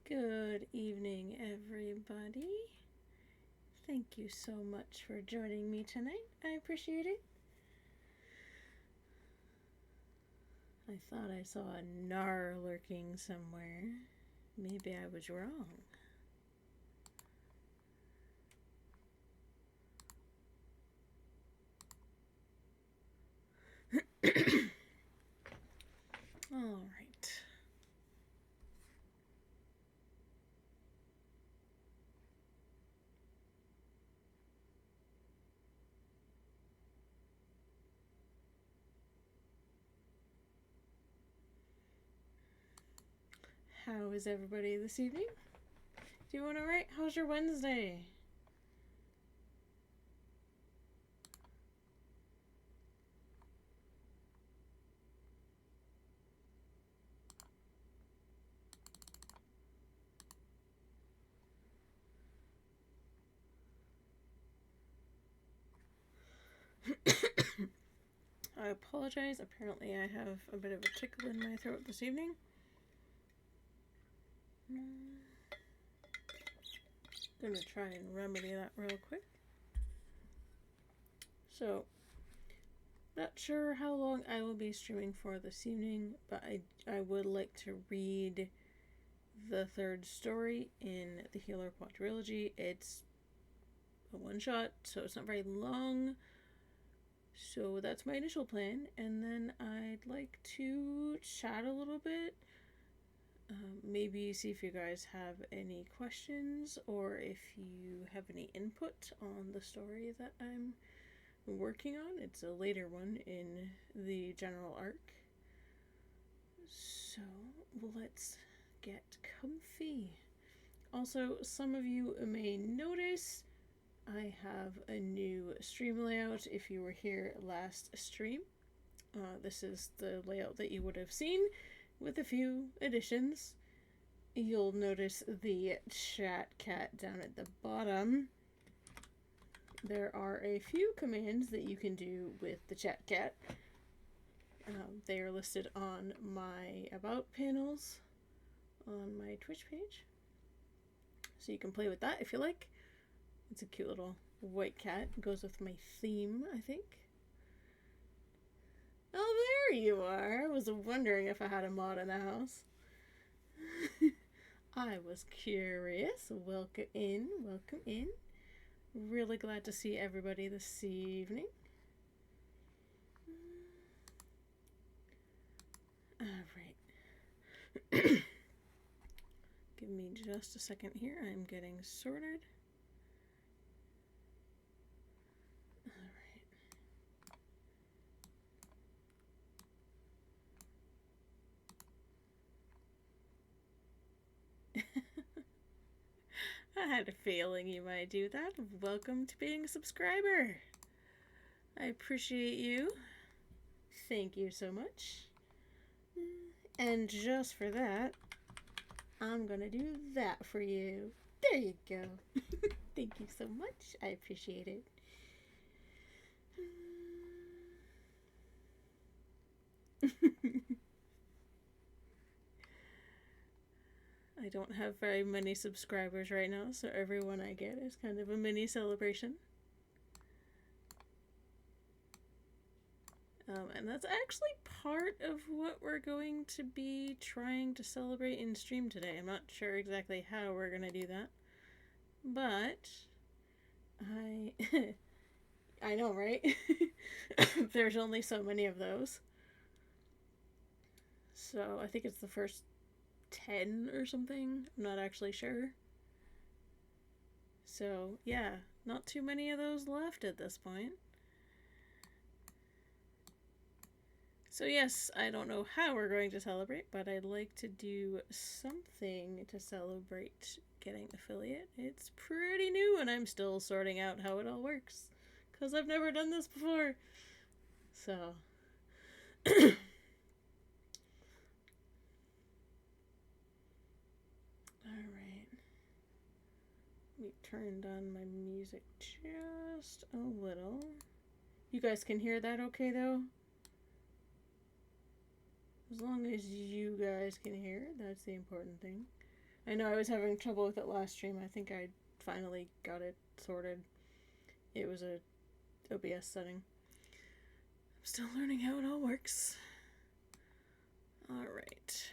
Good evening, everybody. Thank you so much for joining me tonight. I appreciate it. I thought I saw a Gnar lurking somewhere. Maybe I was wrong. All right. How is everybody this evening? Doing all right? How's your Wednesday? I apologize. Apparently, I have a bit of a tickle in my throat this evening. Gonna try and remedy that real quick. So, not sure how long I will be streaming for this evening, but I would like to read the third story in the Healer quadrilogy. It's a one shot, so it's not very long. So that's my initial plan, and then I'd like to chat a little bit. Maybe see if you guys have any questions or if you have any input on the story that I'm working on. It's a later one in the general arc. So let's get comfy. Also, some of you may notice I have a new stream layout if you were here last stream. This is the layout that you would have seen with a few additions. You'll notice the chat cat down at the bottom. There are a few commands that you can do with the chat cat. They are listed on my about panels on my Twitch page. So you can play with that if you like. It's a cute little white cat. It goes with my theme, I think. Oh, there you are. I was wondering if I had a mod in the house. I was curious. Welcome in. Welcome in. Really glad to see everybody this evening. Alright. Give me just a second here. I'm getting sorted. I had a feeling you might do that. Welcome to being a subscriber. I appreciate you. Thank you so much. And just for that, I'm gonna do that for you. There you go. Thank you so much. I appreciate it. I don't have very many subscribers right now, so everyone I get is kind of a mini celebration. And that's actually part of what we're going to be trying to celebrate in stream today. I'm not sure exactly how we're going to do that. But I know, right? There's only so many of those. So I think it's the first 10 or something. I'm not actually sure. So yeah, not too many of those left at this point. So yes, I don't know how we're going to celebrate, but I'd like to do something to celebrate getting affiliate. It's pretty new and I'm still sorting out how it all works, because I've never done this before. So alright. Let me turned on my music just a little. You guys can hear that okay, though? As long as you guys can hear it, that's the important thing. I know I was having trouble with it last stream. I think I finally got it sorted. It was a OBS setting. I'm still learning how it all works. Alright.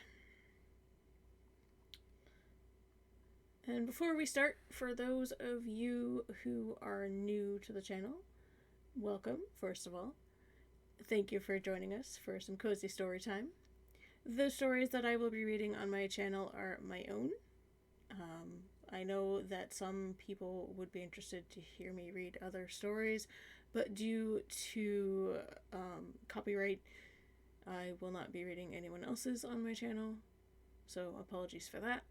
And before we start, for those of you who are new to the channel, welcome, first of all. Thank you for joining us for some cozy story time. The stories that I will be reading on my channel are my own. I know that some people would be interested to hear me read other stories, but due to copyright, I will not be reading anyone else's on my channel, so apologies for that.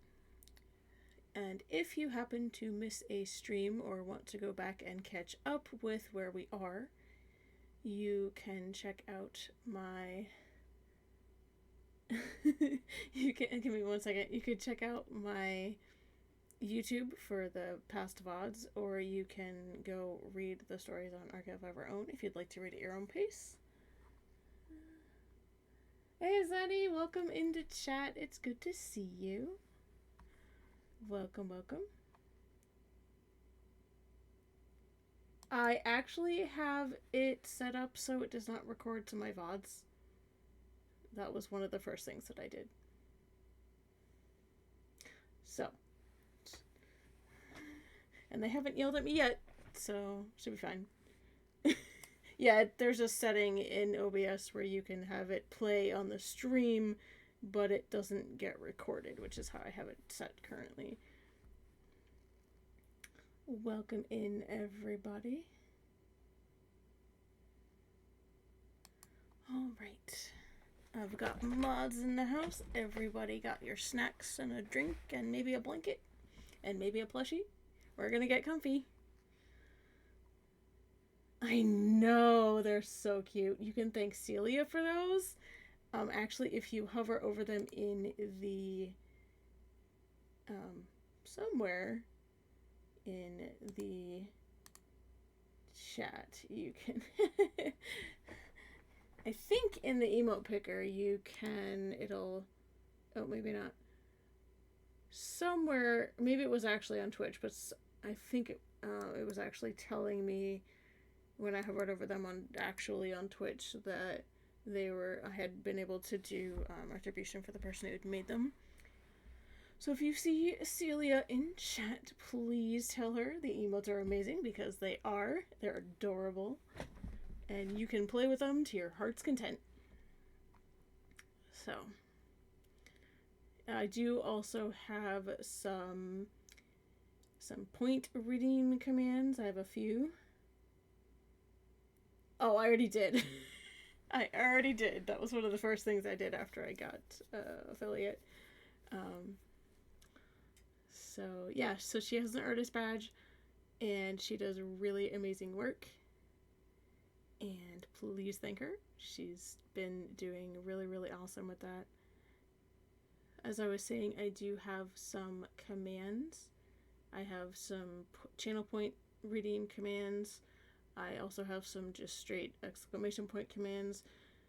And if you happen to miss a stream or want to go back and catch up with where we are, you can check out my... you can, give me 1 second. You could check out my YouTube for the past VODs, or you can go read the stories on Archive of Our Own if you'd like to read at your own pace. Hey Zaddy, welcome into chat. It's good to see you. Welcome, welcome. I actually have it set up so it does not record to my VODs. That was one of the first things that I did. So. And they haven't yelled at me yet, so should be fine. Yeah, there's a setting in OBS where you can have it play on the stream, but it doesn't get recorded, which is how I have it set currently. Welcome in, everybody. All right. I've got mods in the house. Everybody got your snacks and a drink and maybe a blanket and maybe a plushie. We're gonna get comfy. I know, they're so cute. You can thank Celia for those. Actually, if you hover over them in the, somewhere in the chat, you can, I think in the emote picker, you can, it'll, oh, maybe not. Somewhere, maybe it was actually on Twitch, but I think it was actually telling me when I hovered over them on Twitch that I had been able to do retribution for the person who had made them. So if you see Celia in chat, please tell her the emotes are amazing, because they are. They're adorable. And you can play with them to your heart's content. So, I do also have some point redeem commands. I have a few. Oh, I already did. I already did. That was one of the first things I did after I got affiliate. So yeah, so she has an artist badge and she does really amazing work. And please thank her. She's been doing really, really awesome with that. As I was saying, I do have some commands. I have some channel point redeem commands. I also have some just straight exclamation point commands.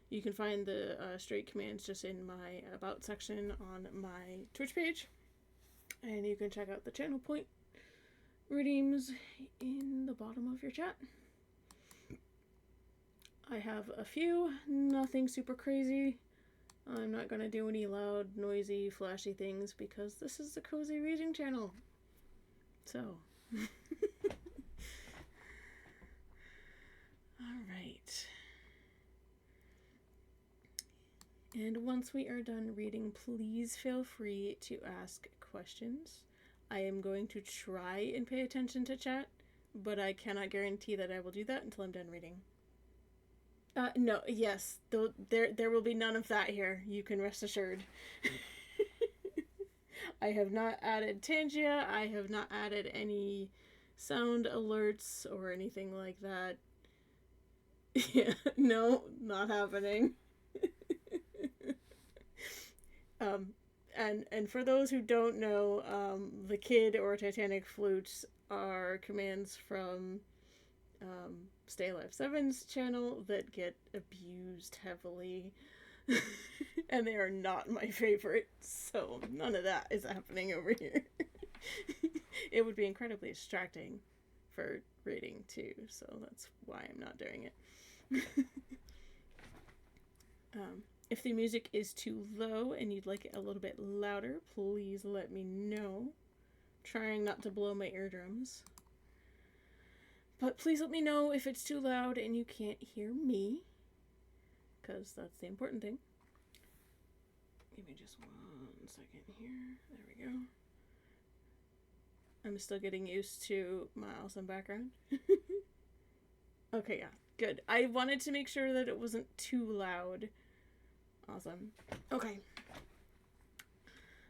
You can find the straight commands just in my about section on my Twitch page. And you can check out the channel point redeems in the bottom of your chat. I have a few, nothing super crazy. I'm not going to do any loud, noisy, flashy things because this is a cozy reading channel. So. Alright. And once we are done reading, please feel free to ask questions. I am going to try and pay attention to chat, but I cannot guarantee that I will do that until I'm done reading. No, yes, there will be none of that here. You can rest assured. I have not added Tangia. I have not added any sound alerts or anything like that. Yeah, no, not happening. And for those who don't know, the Kid or Titanic flutes are commands from Stay Alive 7's channel that get abused heavily. And they are not my favorite, so none of that is happening over here. It would be incredibly distracting for reading too, so that's why I'm not doing it. If the music is too low and you'd like it a little bit louder, please let me know. Trying not to blow my eardrums. But please let me know if it's too loud and you can't hear me, because that's the important thing. Give me just 1 second here. There we go. I'm still getting used to my awesome background. Okay, yeah, good. I wanted to make sure that it wasn't too loud. Awesome. Okay.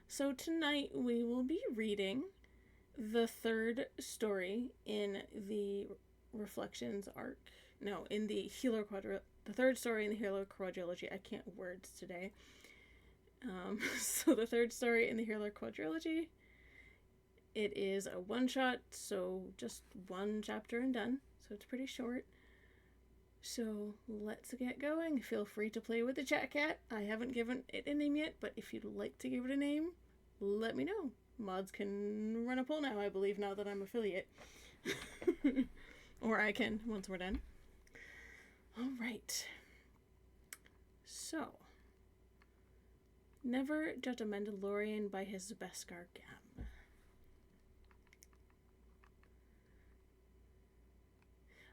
So tonight we will be reading the third story in the Reflections arc. No, in the Healer Quadrilogy. The third story in the Healer Quadrilogy. I can't words today. So the third story in the Healer Quadrilogy. It is a one-shot, so just one chapter and done. So it's pretty short. So let's get going. Feel free to play with the chat cat. I haven't given it a name yet, but if you'd like to give it a name, let me know. Mods can run a poll now, I believe, now that I'm affiliate. Or I can, once we're done. Alright. So. Never judge a Mandalorian by his Beskar'gam.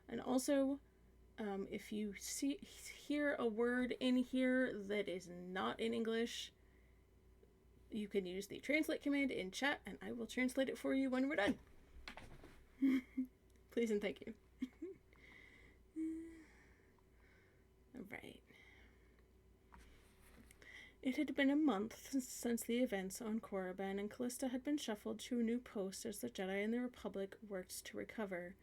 And also, if you hear a word in here that is not in English, you can use the translate command in chat, and I will translate it for you when we're done. Please and thank you. Alright. It had been a month since the events on Korriban, and Callista had been shuffled to a new post as the Jedi and the Republic worked to recover.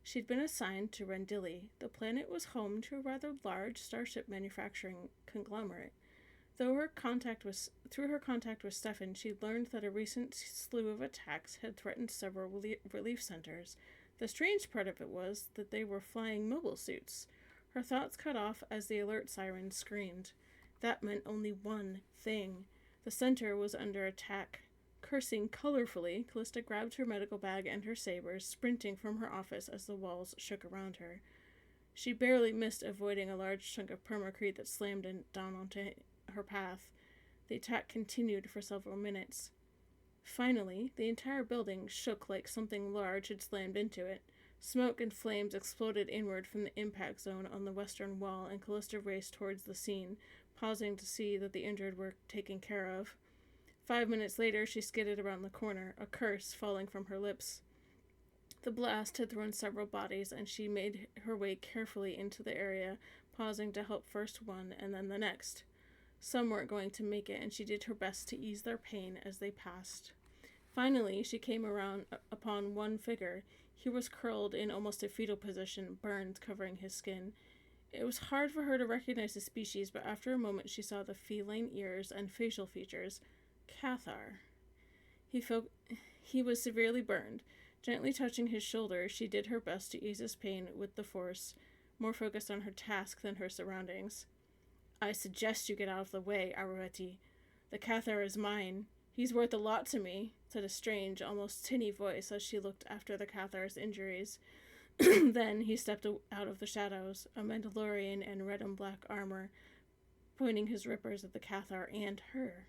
She'd been assigned to Rendili. The planet was home to a rather large starship manufacturing conglomerate. Through her contact with Stefan, she'd learned that a recent slew of attacks had threatened several relief centers. The strange part of it was that they were flying mobile suits. Her thoughts cut off as the alert siren screamed. That meant only one thing. The center was under attack. Cursing colorfully, Callista grabbed her medical bag and her sabers, sprinting from her office as the walls shook around her. She barely missed avoiding a large chunk of permacrete that slammed down onto her path. The attack continued for several minutes. Finally, the entire building shook like something large had slammed into it. Smoke and flames exploded inward from the impact zone on the western wall, and Callista raced towards the scene, pausing to see that the injured were taken care of. 5 minutes later, she skidded around the corner, a curse falling from her lips. The blast had thrown several bodies, and she made her way carefully into the area, pausing to help first one and then the next. Some weren't going to make it, and she did her best to ease their pain as they passed. Finally, she came upon one figure. He was curled in almost a fetal position, burns covering his skin. It was hard for her to recognize the species, but after a moment she saw the feline ears and facial features. Cathar. He was severely burned. Gently touching his shoulder, she did her best to ease his pain with the force, more focused on her task than her surroundings. I suggest you get out of the way, Arueti. The Cathar is mine. He's worth a lot to me, said a strange, almost tinny voice as she looked after the Cathar's injuries. Then he stepped out of the shadows, a Mandalorian in red and black armor, pointing his rippers at the Cathar and her.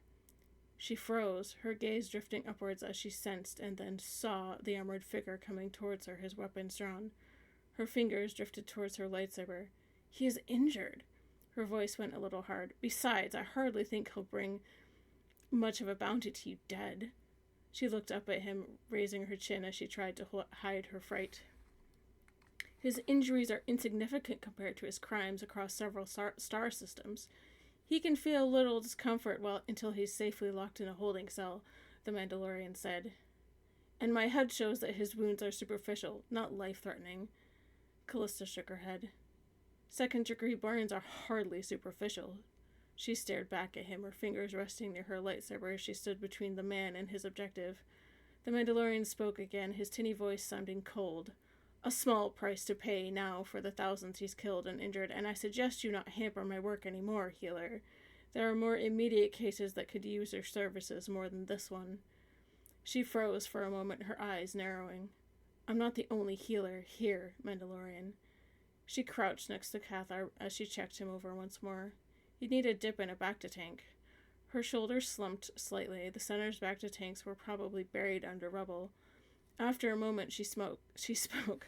She froze, her gaze drifting upwards as she sensed and then saw the armored figure coming towards her, his weapons drawn. Her fingers drifted towards her lightsaber. He is injured. Her voice went a little hard. Besides, I hardly think he'll bring much of a bounty to you dead. She looked up at him, raising her chin as she tried to hide her fright. His injuries are insignificant compared to his crimes across several star systems. He can feel little discomfort until he's safely locked in a holding cell, the Mandalorian said. And my head shows that his wounds are superficial, not life-threatening. Callista shook her head. Second-degree burns are hardly superficial. She stared back at him, her fingers resting near her lightsaber as she stood between the man and his objective. The Mandalorian spoke again, his tinny voice sounding cold. A small price to pay now for the thousands he's killed and injured, and I suggest you not hamper my work anymore, healer. There are more immediate cases that could use your services more than this one. She froze for a moment, her eyes narrowing. I'm not the only healer here, Mandalorian. She crouched next to Cathar as she checked him over once more. He'd need a dip in a bacta tank. Her shoulders slumped slightly. The center's bacta tanks were probably buried under rubble. After a moment, she spoke.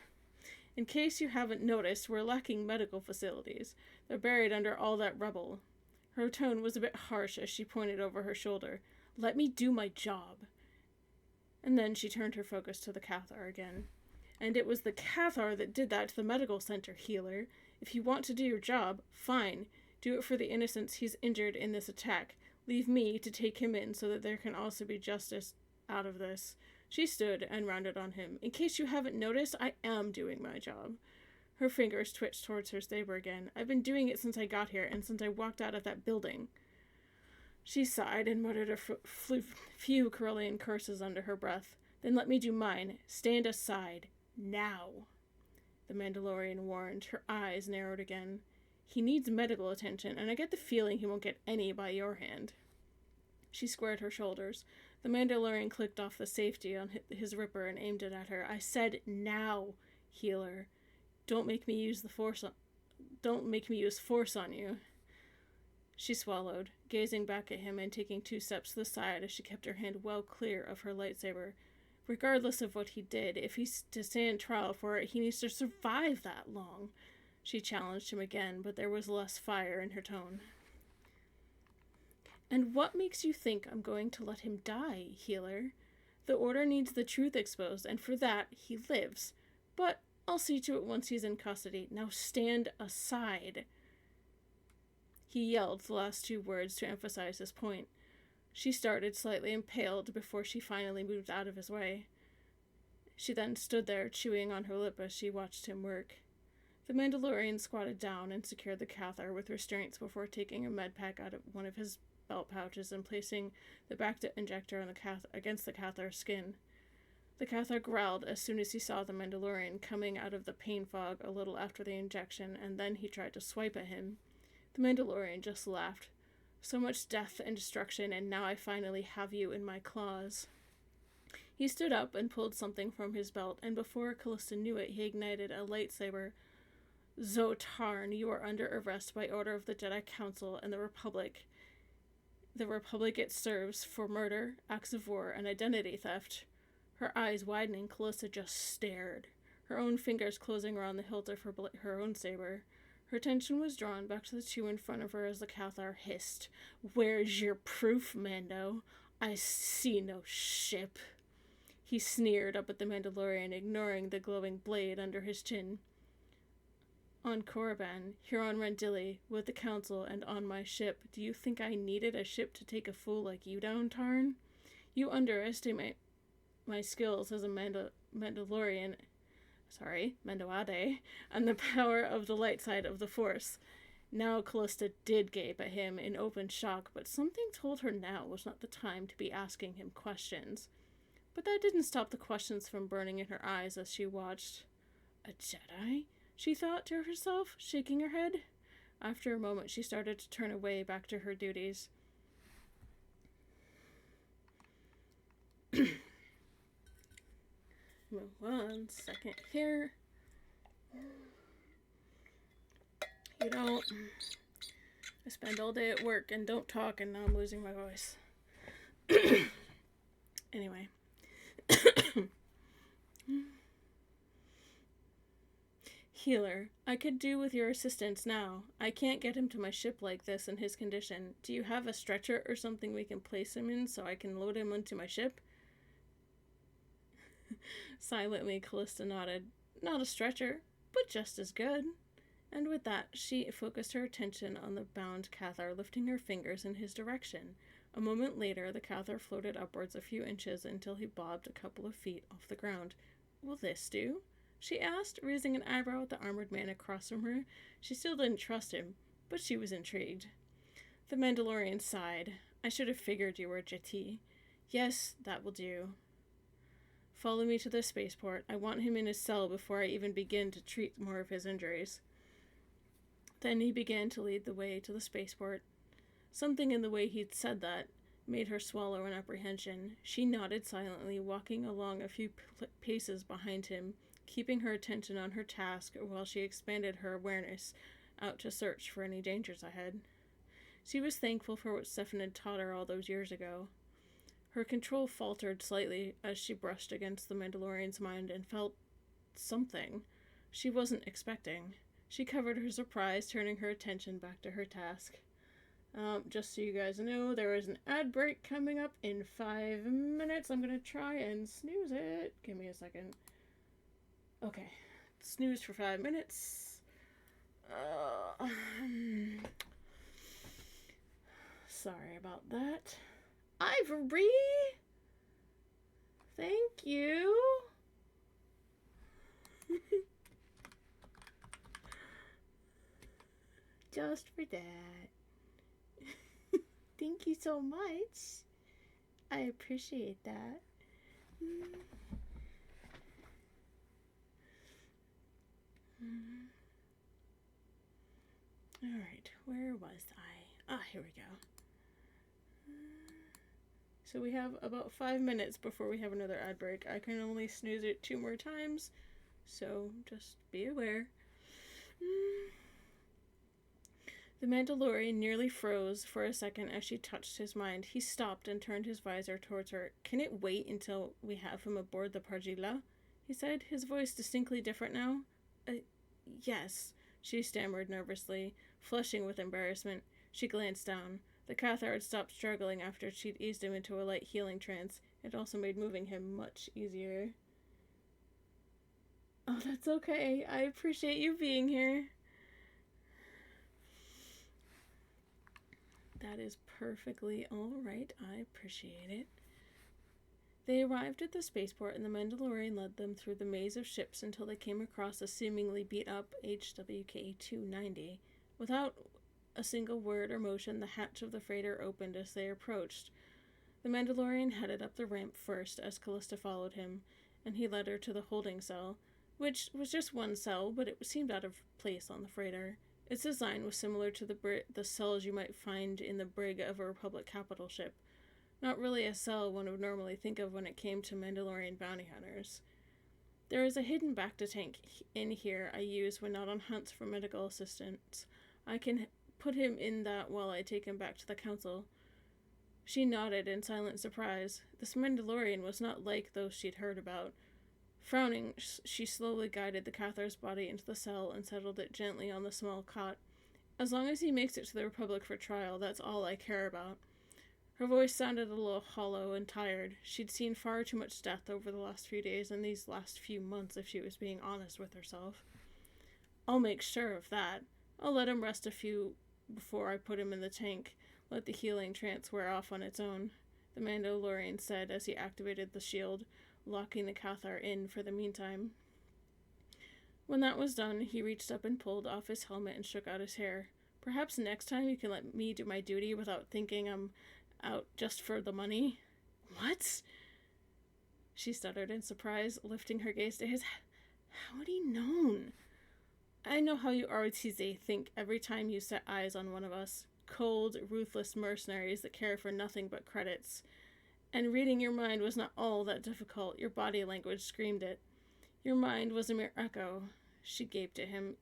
In case you haven't noticed, we're lacking medical facilities. They're buried under all that rubble. Her tone was a bit harsh as she pointed over her shoulder. Let me do my job. And then she turned her focus to the Cathar again. And it was the Cathar that did that to the medical center, healer. If you want to do your job, fine. Do it for the innocents he's injured in this attack. Leave me to take him in so that there can also be justice out of this. She stood and rounded on him. In case you haven't noticed, I am doing my job. Her fingers twitched towards her saber again. I've been doing it since I got here and since I walked out of that building. She sighed and muttered a few Corellian curses under her breath. Then let me do mine. Stand aside. Now. The Mandalorian warned. Her eyes narrowed again. He needs medical attention, and I get the feeling he won't get any by your hand. She squared her shoulders. The Mandalorian clicked off the safety on his ripper and aimed it at her. I said now, healer. Don't make me use force on you. She swallowed, gazing back at him and taking 2 steps to the side as she kept her hand well clear of her lightsaber. Regardless of what he did, if he's to stand trial for it, he needs to survive that long. She challenged him again, but there was less fire in her tone. And what makes you think I'm going to let him die, healer? The Order needs the truth exposed, and for that, he lives. But I'll see to it once he's in custody. Now stand aside. He yelled the last 2 words to emphasize his point. She started, slightly impaled, before she finally moved out of his way. She then stood there, chewing on her lip as she watched him work. The Mandalorian squatted down and secured the Cathar with restraints before taking a med pack out of one of his belt pouches and placing the bacta injector on against the Cathar's skin. The Cathar growled as soon as he saw the Mandalorian coming out of the pain fog a little after the injection, and then he tried to swipe at him. The Mandalorian just laughed. So much death and destruction, and now I finally have you in my claws. He stood up and pulled something from his belt, and before Callista knew it, he ignited a lightsaber. Zotarn, you are under arrest by order of the Jedi Council and the Republic. The Republic it serves for murder, acts of war, and identity theft. Her eyes widening, Callista just stared, her own fingers closing around the hilt of her own saber. Her attention was drawn back to the 2 in front of her as the Cathar hissed. Where's your proof, Mando? I see no ship. He sneered up at the Mandalorian, ignoring the glowing blade under his chin. On Korriban, here on Rendili, with the Council, and on my ship, do you think I needed a ship to take a fool like you down, Tarn? You underestimate my skills as a Mandalorian, Mandoade, and the power of the light side of the Force. Now Callista did gape at him in open shock, but something told her now was not the time to be asking him questions. But that didn't stop the questions from burning in her eyes as she watched. A Jedi? She thought to herself, shaking her head. After a moment, she started to turn away back to her duties. One second here. You know, I spend all day at work and don't talk, and now I'm losing my voice. Anyway. Healer, I could do with your assistance now. I can't get him to my ship like this in his condition. Do you have a stretcher or something we can place him in so I can load him onto my ship? Silently, Callista nodded. Not a stretcher, but just as good. And with that, she focused her attention on the bound Cathar, lifting her fingers in his direction. A moment later, the Cathar floated upwards a few inches until he bobbed a couple of feet off the ground. Will this do? She asked, raising an eyebrow at the armored man across from her. She still didn't trust him, but she was intrigued. The Mandalorian sighed. I should have figured you were a Jeti. Yes, that will do. Follow me to the spaceport. I want him in his cell before I even begin to treat more of his injuries. Then he began to lead the way to the spaceport. Something in the way he'd said that made her swallow in apprehension. She nodded silently, walking along a few paces behind him, keeping her attention on her task while she expanded her awareness out to search for any dangers ahead. She was thankful for what Stefan had taught her all those years ago. Her control faltered slightly as she brushed against the Mandalorian's mind and felt something she wasn't expecting. She covered her surprise, turning her attention back to her task. Just so you guys know, there is an ad break coming up in 5 minutes. I'm going to try and snooze it. Give me a second. Okay. Snooze for 5 minutes. Sorry about that. Ivory! Thank you. Just for that. Thank you so much. I appreciate that. Alright, where was I? Here we go. So we have about 5 minutes before we have another ad break. I can only snooze it 2 more times, so just be aware. The Mandalorian nearly froze for a second as she touched his mind. He stopped and turned his visor towards her. Can it wait until we have him aboard the Parjila? He said, his voice distinctly different now. Yes, she stammered nervously, flushing with embarrassment. She glanced down. The Cathar had stopped struggling after she'd eased him into a light healing trance. It also made moving him much easier. Oh, that's okay. I appreciate you being here. That is perfectly all right. I appreciate it. They arrived at the spaceport, and the Mandalorian led them through the maze of ships until they came across a seemingly beat-up HWK-290. Without a single word or motion, the hatch of the freighter opened as they approached. The Mandalorian headed up the ramp first as Callista followed him, and he led her to the holding cell, which was just one cell, but it seemed out of place on the freighter. Its design was similar to the cells you might find in the brig of a Republic capital ship. Not really a cell one would normally think of when it came to Mandalorian bounty hunters. There is a hidden Bacta tank in here I use when not on hunts for medical assistance. I can put him in that while I take him back to the council. She nodded in silent surprise. This Mandalorian was not like those she'd heard about. Frowning, she slowly guided the Cathar's body into the cell and settled it gently on the small cot. As long as he makes it to the Republic for trial, that's all I care about. Her voice sounded a little hollow and tired. She'd seen far too much death over the last few days and these last few months if she was being honest with herself. I'll make sure of that. I'll let him rest a few before I put him in the tank. Let the healing trance wear off on its own, the Mandalorian said as he activated the shield, locking the Cathar in for the meantime. When that was done, he reached up and pulled off his helmet and shook out his hair. Perhaps next time you can let me do my duty without thinking I'm out just for the money. What? She stuttered in surprise, lifting her gaze to his. How had he known? I know how you ROTZ think every time you set eyes on one of us. Cold, ruthless mercenaries that care for nothing but credits. And reading your mind was not all that difficult. Your body language screamed it. Your mind was a mere echo. She gaped at him.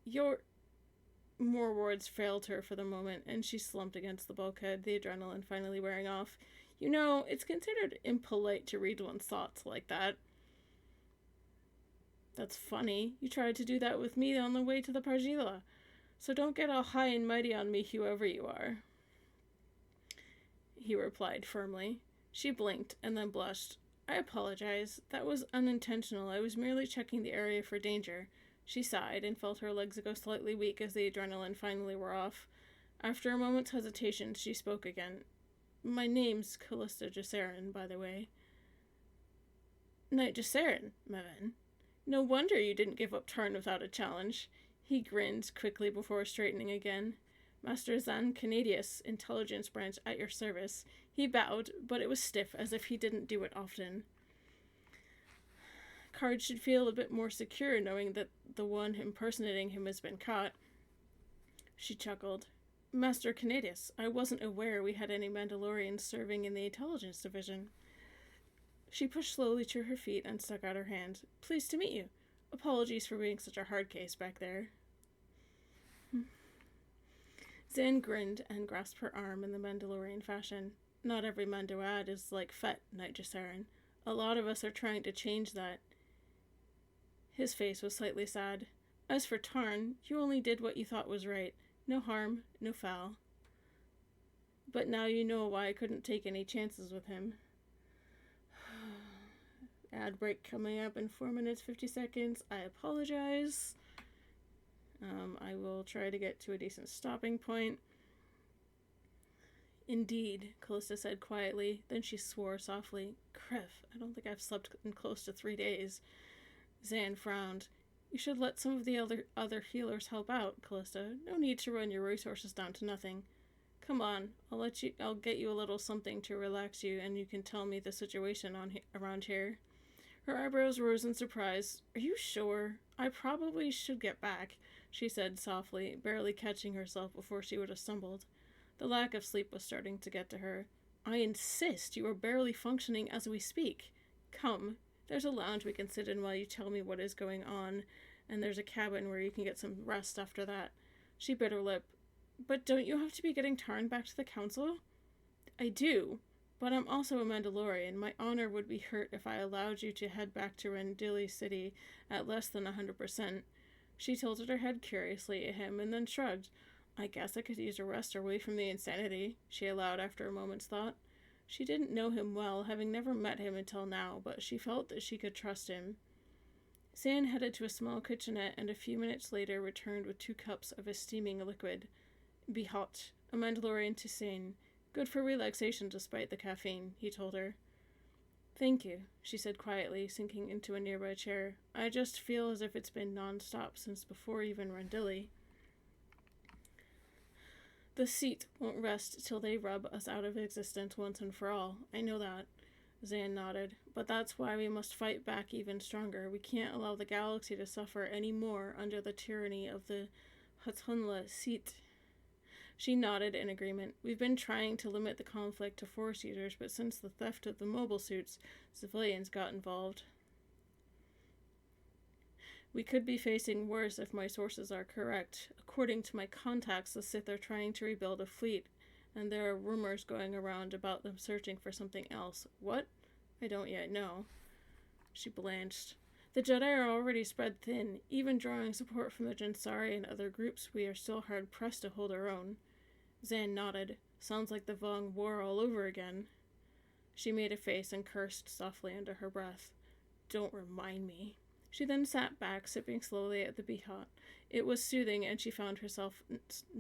More words failed her for the moment, and she slumped against the bulkhead, the adrenaline finally wearing off. You know, it's considered impolite to read one's thoughts like that. That's funny. You tried to do that with me on the way to the Parjila. So don't get all high and mighty on me, whoever you are. He replied firmly. She blinked and then blushed. I apologize. That was unintentional. I was merely checking the area for danger. She sighed and felt her legs go slightly weak as the adrenaline finally wore off. After a moment's hesitation, she spoke again. My name's Callista Jassarin, by the way. Knight Jassarin, Maven. No wonder you didn't give up Tarn without a challenge. He grinned quickly before straightening again. Master Zan Canadius, Intelligence Branch at your service. He bowed, but it was stiff, as if he didn't do it often. Card should feel a bit more secure knowing that the one impersonating him has been caught. She chuckled. Master Canadius, I wasn't aware we had any Mandalorians serving in the intelligence division. She pushed slowly to her feet and stuck out her hand. Pleased to meet you. Apologies for being such a hard case back there. Zan grinned and grasped her arm in the Mandalorian fashion. Not every Mandoad is like Fett, Knight Gesserin. A lot of us are trying to change that. His face was slightly sad. As for Tarn, you only did what you thought was right. No harm, no foul. But now you know why I couldn't take any chances with him. Ad break coming up in 4 minutes 50 seconds. I apologize. I will try to get to a decent stopping point. Indeed, Callista said quietly. Then she swore softly. Criff, I don't think I've slept in close to 3 days. Zan frowned. You should let some of the other healers help out, Callista. No need to run your resources down to nothing. Come on, I'll get you a little something to relax you, and you can tell me the situation around here. Her eyebrows rose in surprise. Are you sure? I probably should get back, she said softly, barely catching herself before she would have stumbled. The lack of sleep was starting to get to her. I insist, you are barely functioning as we speak. Come, there's a lounge we can sit in while you tell me what is going on, and there's a cabin where you can get some rest after that. She bit her lip. But don't you have to be getting Tarn back to the council? I do, but I'm also a Mandalorian. My honor would be hurt if I allowed you to head back to Rendili City at less than 100%. She tilted her head curiously at him and then shrugged. I guess I could use a rest away from the insanity, she allowed after a moment's thought. She didn't know him well, having never met him until now, but she felt that she could trust him. Zan headed to a small kitchenette and a few minutes later returned with 2 cups of a steaming liquid. Be hot. A Mandalorian tisane. Good for relaxation despite the caffeine, he told her. Thank you, she said quietly, sinking into a nearby chair. I just feel as if it's been non-stop since before even Rendili. The seat won't rest till they rub us out of existence once and for all. I know that. Zan nodded. But that's why we must fight back even stronger. We can't allow the galaxy to suffer any more under the tyranny of the Hatunla seat. She nodded in agreement. We've been trying to limit the conflict to Force users, but since the theft of the mobile suits, civilians got involved. We could be facing worse if my sources are correct. According to my contacts, the Sith are trying to rebuild a fleet, and there are rumors going around about them searching for something else. What? I don't yet know. She blanched. The Jedi are already spread thin. Even drawing support from the Jensari and other groups, we are still hard-pressed to hold our own. Zan nodded. Sounds like the Vong War all over again. She made a face and cursed softly under her breath. Don't remind me. She then sat back, sipping slowly at the beehot. It was soothing, and she found herself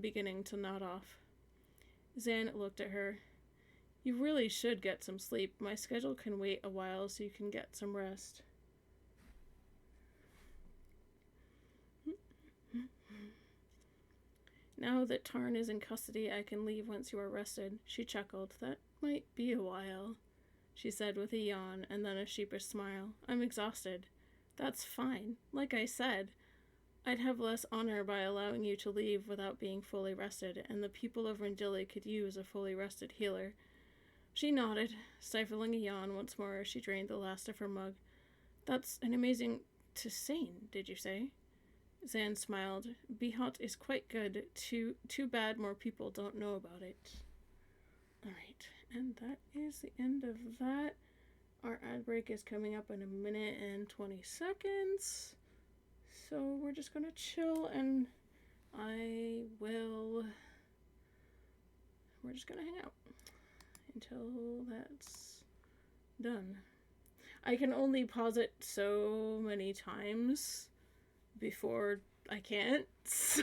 beginning to nod off. Zan looked at her. You really should get some sleep. My schedule can wait a while so you can get some rest. Now that Tarn is in custody, I can leave once you are rested. She chuckled. That might be a while, she said with a yawn and then a sheepish smile. I'm exhausted. That's fine. Like I said, I'd have less honor by allowing you to leave without being fully rested, and the people of Rendili could use a fully rested healer. She nodded, stifling a yawn once more as she drained the last of her mug. That's an amazing tisane, did you say? Zan smiled. Beehot is quite good. Too bad more people don't know about it. Alright, and that is the end of that. Our ad break is coming up in 1 minute and 20 seconds. So we're just gonna chill and we're just gonna hang out until that's done. I can only pause it so many times before I can't, so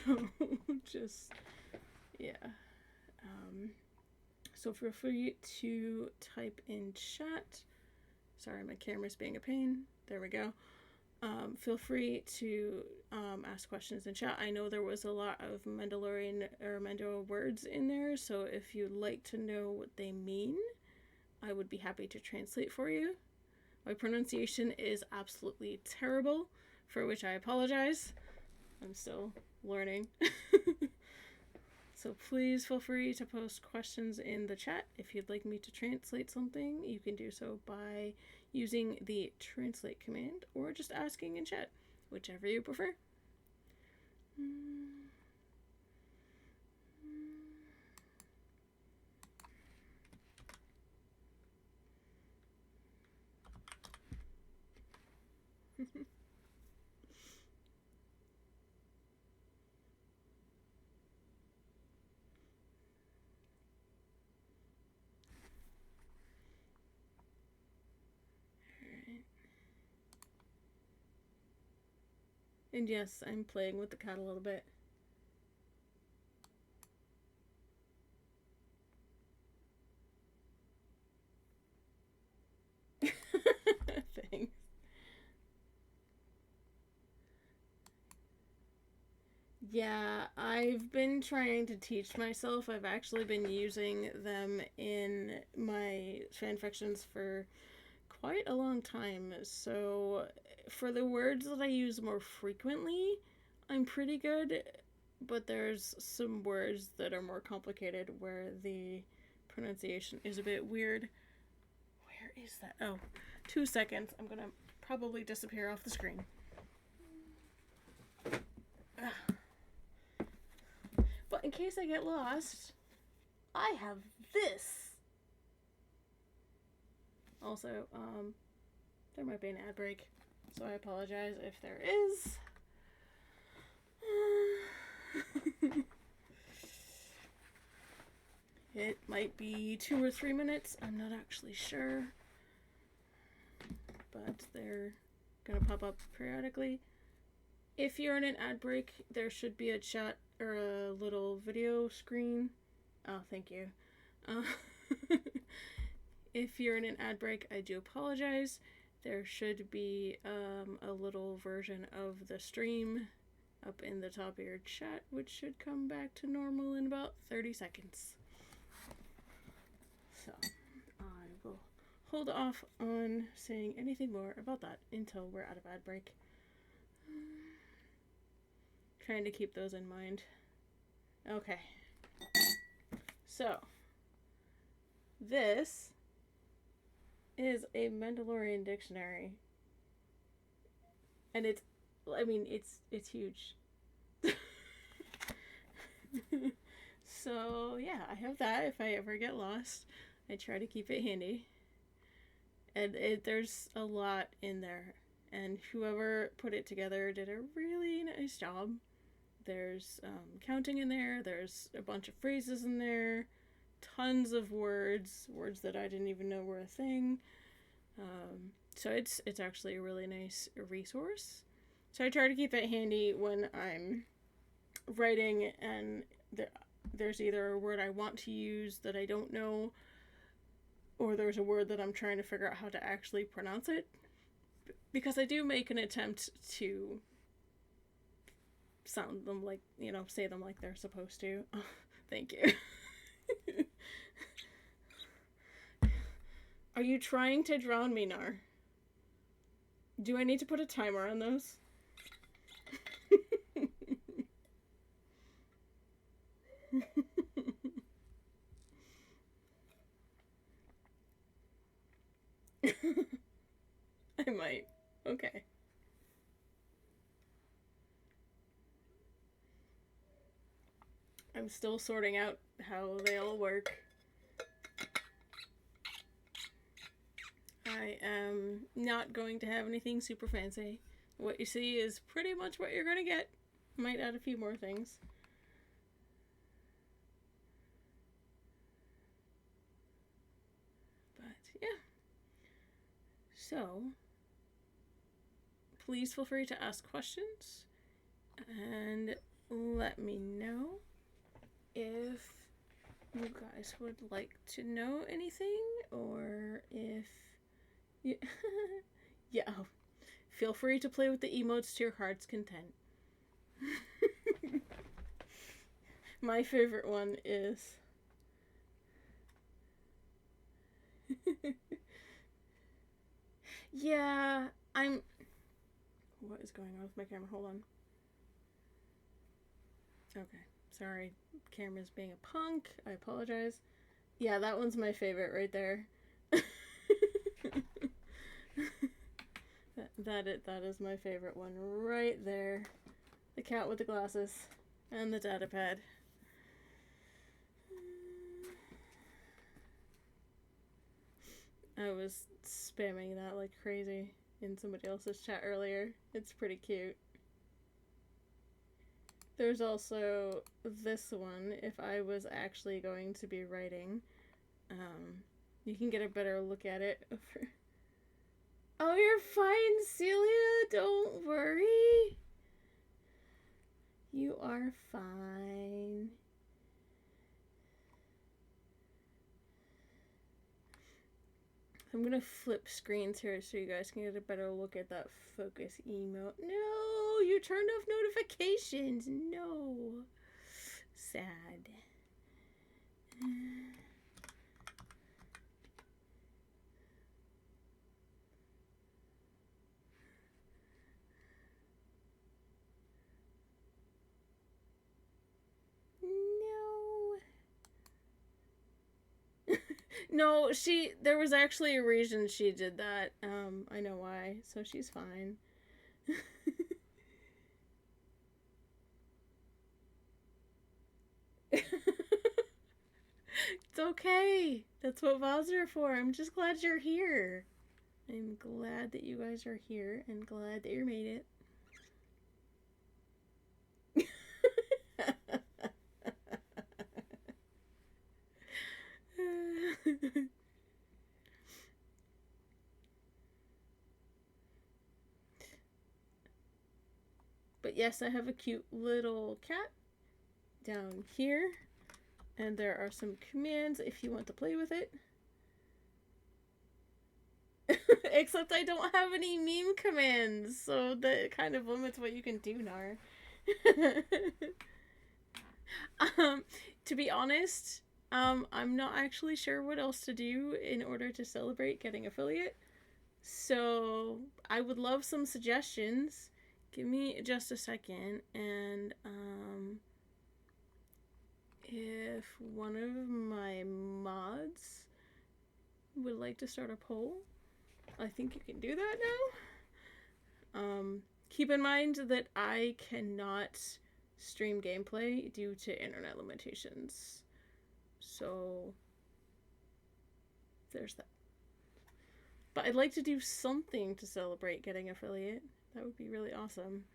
just, yeah. So feel free to type in chat. Sorry, my camera's being a pain. There we go. Feel free to ask questions in chat. I know there was a lot of Mandalorian or Mando words in there, so if you'd like to know what they mean, I would be happy to translate for you. My pronunciation is absolutely terrible, for which I apologize. I'm still learning. So please feel free to post questions in the chat. If you'd like me to translate something, you can do so by using the translate command or just asking in chat, whichever you prefer. And yes, I'm playing with the cat a little bit. Thanks. Yeah, I've been trying to teach myself. I've actually been using them in my fanfictions for quite a long time. So for the words that I use more frequently, I'm pretty good, but there's some words that are more complicated where the pronunciation is a bit weird. Where is that? Oh, 2 seconds. I'm gonna probably disappear off the screen. But in case I get lost, I have this. Also, there might be an ad break, so I apologize if there is. It might be 2 or 3 minutes, I'm not actually sure. But they're gonna pop up periodically. If you're in an ad break, there should be a chat or a little video screen. Oh, thank you. If you're in an ad break, I do apologize. There should be a little version of the stream up in the top of your chat, which should come back to normal in about 30 seconds. So, I will hold off on saying anything more about that until we're out of ad break. Trying to keep those in mind. Okay. So, this is a Mandalorian dictionary. And it's huge. So, yeah, I have that if I ever get lost. I try to keep it handy. And there's a lot in there. And whoever put it together did a really nice job. There's counting in there. There's a bunch of phrases in there. Tons of words that I didn't even know were a thing. So it's actually a really nice resource. So I try to keep it handy when I'm writing and there's either a word I want to use that I don't know, or there's a word that I'm trying to figure out how to actually pronounce it. Because I do make an attempt to sound them like, say them like they're supposed to. Oh, thank you. Are you trying to drown me, Nar? Do I need to put a timer on those? I might. Okay. I'm still sorting out how they all work. I am not going to have anything super fancy. What you see is pretty much what you're going to get. Might add a few more things. But yeah. So, please feel free to ask questions and let me know if you guys would like to know anything, or if yeah, feel free to play with the emotes to your heart's content. My favorite one is Yeah, I'm... What is going on with my camera? Hold on. Okay, sorry. Camera's being a punk. I apologize. Yeah, that one's my favorite right there. That is my favorite one right there. The cat with the glasses and the data pad. I was spamming that like crazy in somebody else's chat earlier. It's pretty cute. There's also this one, if I was actually going to be writing. You can get a better look at it. Oh, you're fine, Celia. Don't worry. You are fine. I'm gonna flip screens here so you guys can get a better look at that focus emote. No, you turned off notifications. No. Sad. No, there was actually a reason she did that. I know why, so she's fine. It's okay. That's what VODs are for. I'm just glad you're here. I'm glad that you guys are here and glad that you made it. But yes, I have a cute little cat down here. And there are some commands if you want to play with it. Except I don't have any meme commands, so that kind of limits what you can do, Nar. To be honest, I'm not actually sure what else to do in order to celebrate getting affiliate. So I would love some suggestions. Give me just a second, and if one of my mods would like to start a poll, I think you can do that now. Keep in mind that I cannot stream gameplay due to internet limitations. So there's that. But I'd like to do something to celebrate getting affiliate. That would be really awesome.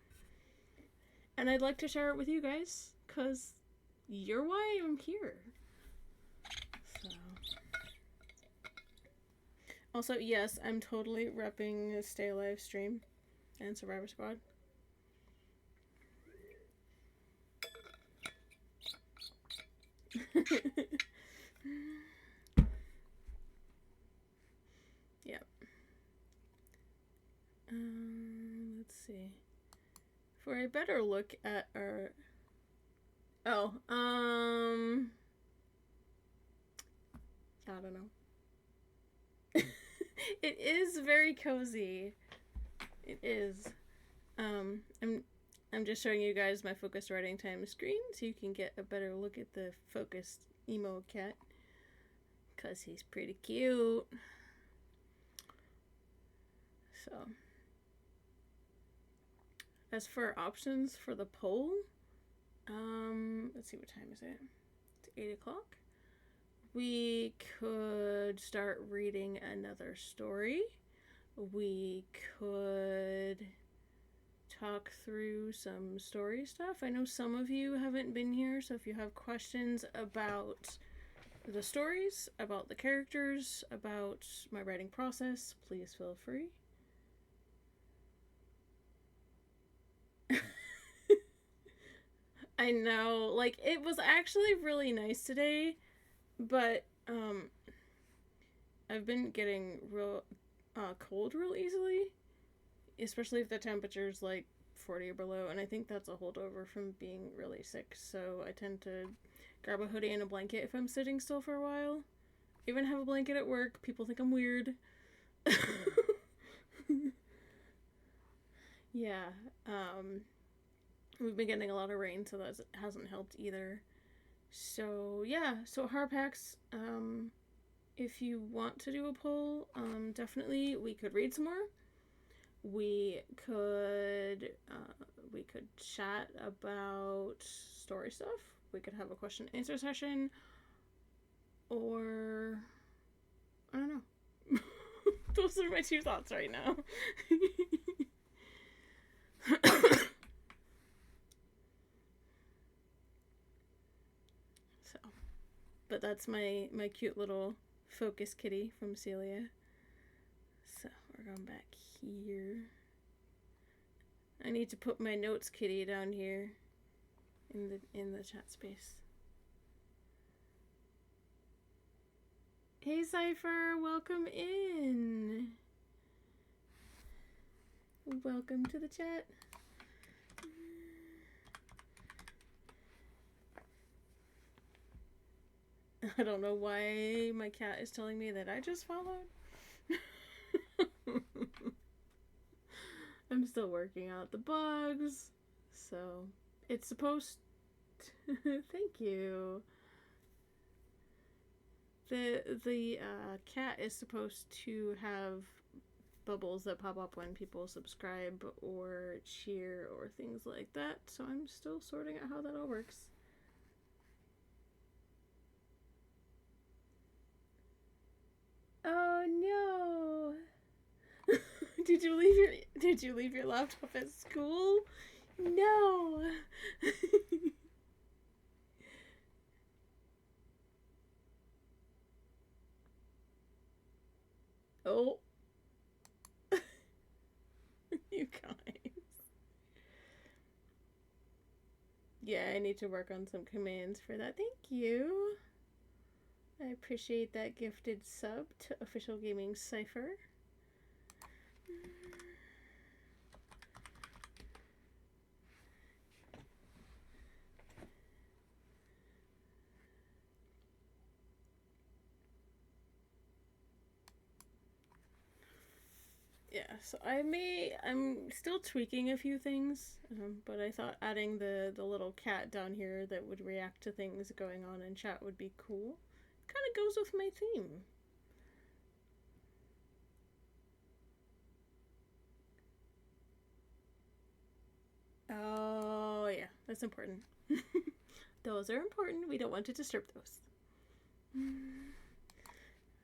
And I'd like to share it with you guys, because you're why I'm here. So. Also, yes, I'm totally repping Stay Alive stream and Survivor Squad. Yep. Let's see. For a better look at our... Oh, I don't know. It is very cozy. It is. I'm just showing you guys my focused writing time screen so you can get a better look at the focused emo cat. Because he's pretty cute. So, as for options for the poll, let's see, what time is it? It's 8 o'clock. We could start reading another story. We could talk through some story stuff. I know some of you haven't been here, so if you have questions about the stories, about the characters, about my writing process, please feel free. I know, like, it was actually really nice today, but I've been getting real cold real easily, especially if the temperature's like 40 or below, and I think that's a holdover from being really sick, so I tend to grab a hoodie and a blanket if I'm sitting still for a while. I even have a blanket at work. People think I'm weird. Yeah. We've been getting a lot of rain, so that hasn't helped either. So yeah, so Harpax, if you want to do a poll, definitely we could read some more. We could chat about story stuff. We could have a question and answer session, or I don't know. Those are my two thoughts right now. So, but that's my cute little focus kitty from Celia. So we're going back here. I need to put my notes kitty down here in the chat space. Hey Cypher, welcome in. Welcome to the chat. I don't know why my cat is telling me that I just followed. I'm still working out the bugs, so it's supposed to... Thank you. The cat is supposed to have bubbles that pop up when people subscribe or cheer or things like that, so I'm still sorting out how that all works. Oh no! Did you leave your laptop at school? No. Oh. You guys. Yeah, I need to work on some commands for that. Thank you. I appreciate that gifted sub to Official Gaming Cypher. Yeah, so I'm still tweaking a few things, but I thought adding the little cat down here that would react to things going on in chat would be cool. Kind of goes with my theme. Oh, yeah, that's important. Those are important. We don't want to disturb those.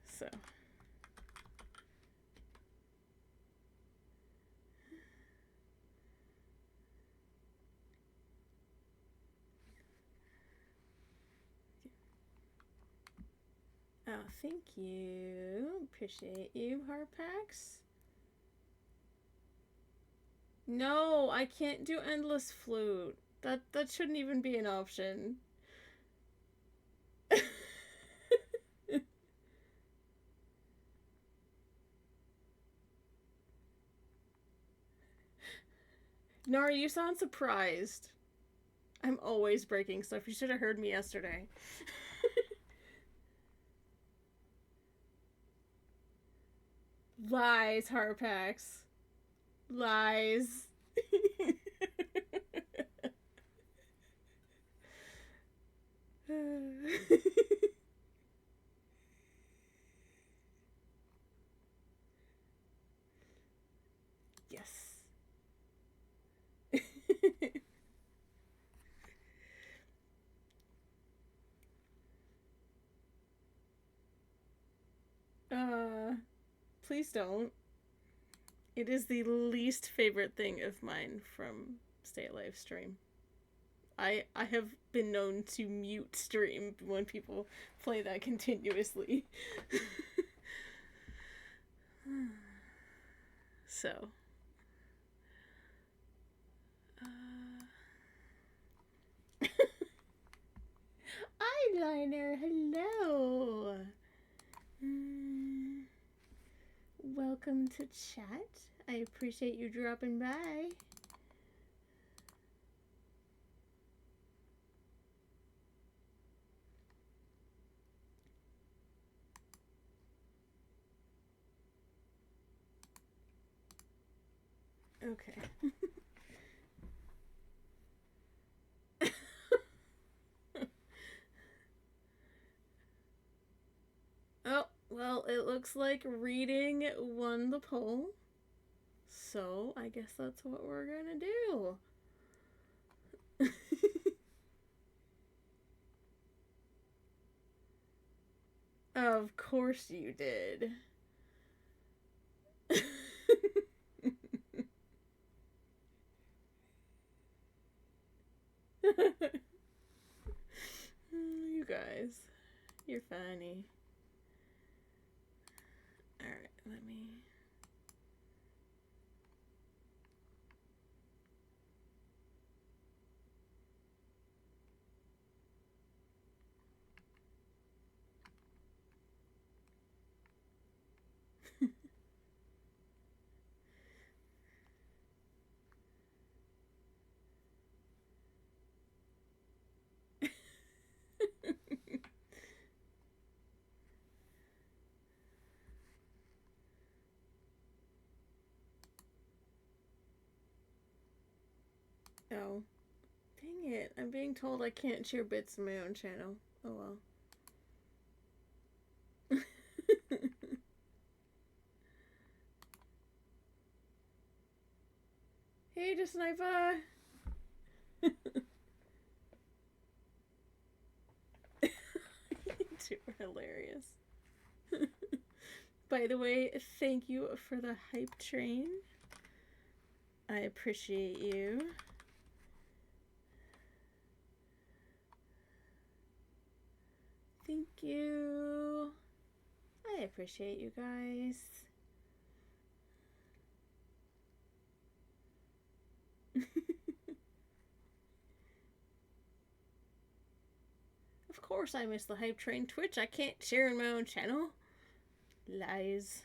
So. Oh, thank you. Appreciate you, Harpax. No, I can't do endless flute. That shouldn't even be an option. Nora, you sound surprised. I'm always breaking stuff. You should have heard me yesterday. Lies, Harpax. Lies. Yes. Please don't. It is the least favorite thing of mine from Stay Alive stream. I have been known to mute stream when people play that continuously. So. Eyeliner, hello. Welcome to chat. I appreciate you dropping by. Okay. Oh, well, it looks like reading won the poll. So, I guess that's what we're gonna do. Of course you did. You guys, you're funny. Alright, let me. Oh. Dang it. I'm being told I can't share bits in my own channel. Oh well. Hey, Sniper! You two are hilarious. By the way, thank you for the hype train. I appreciate you. Thank you. I appreciate you guys. Of course I missed the hype train Twitch. I can't share in my own channel. Lies.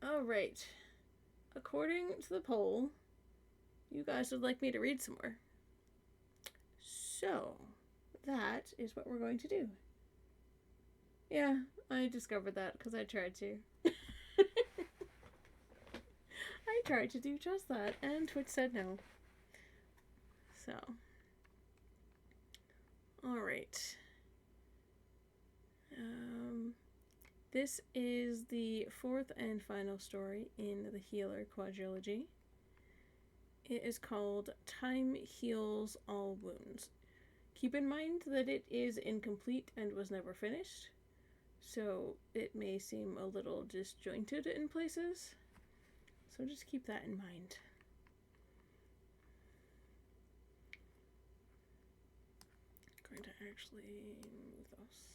Alright. According to the poll, you guys would like me to read some more. So, that is what we're going to do. Yeah, I discovered that because I tried to. I tried to do just that, and Twitch said no. So, alright. This is the fourth and final story in the Healer quadrilogy. It is called Time Heals All Wounds. Keep in mind that it is incomplete and was never finished, so it may seem a little disjointed in places. So just keep that in mind. I'm going to actually move those.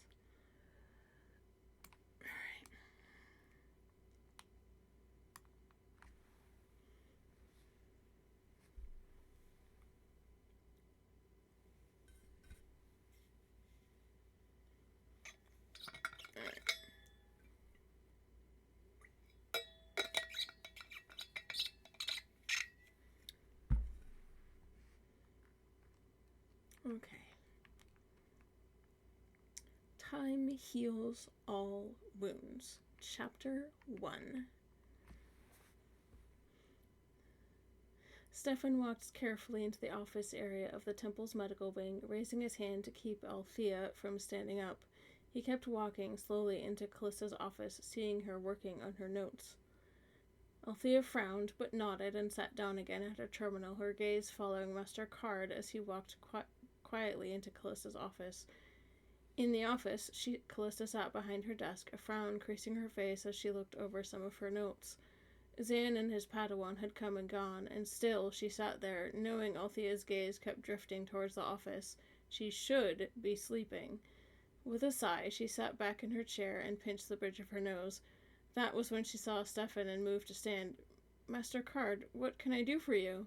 Okay. Time Heals All Wounds, Chapter 1. Stefan walked carefully into the office area of the temple's medical wing, raising his hand to keep Althea from standing up. He kept walking slowly into Callista's office, seeing her working on her notes. Althea frowned, but nodded and sat down again at her terminal, her gaze following Master Card as he walked quietly into Callista's office. In the office, Callista sat behind her desk, a frown creasing her face as she looked over some of her notes. Zan and his Padawan had come and gone, and still she sat there, knowing Althea's gaze kept drifting towards the office. She should be sleeping. With a sigh, she sat back in her chair and pinched the bridge of her nose. That was when she saw Stefan and moved to stand. Master Card, what can I do for you?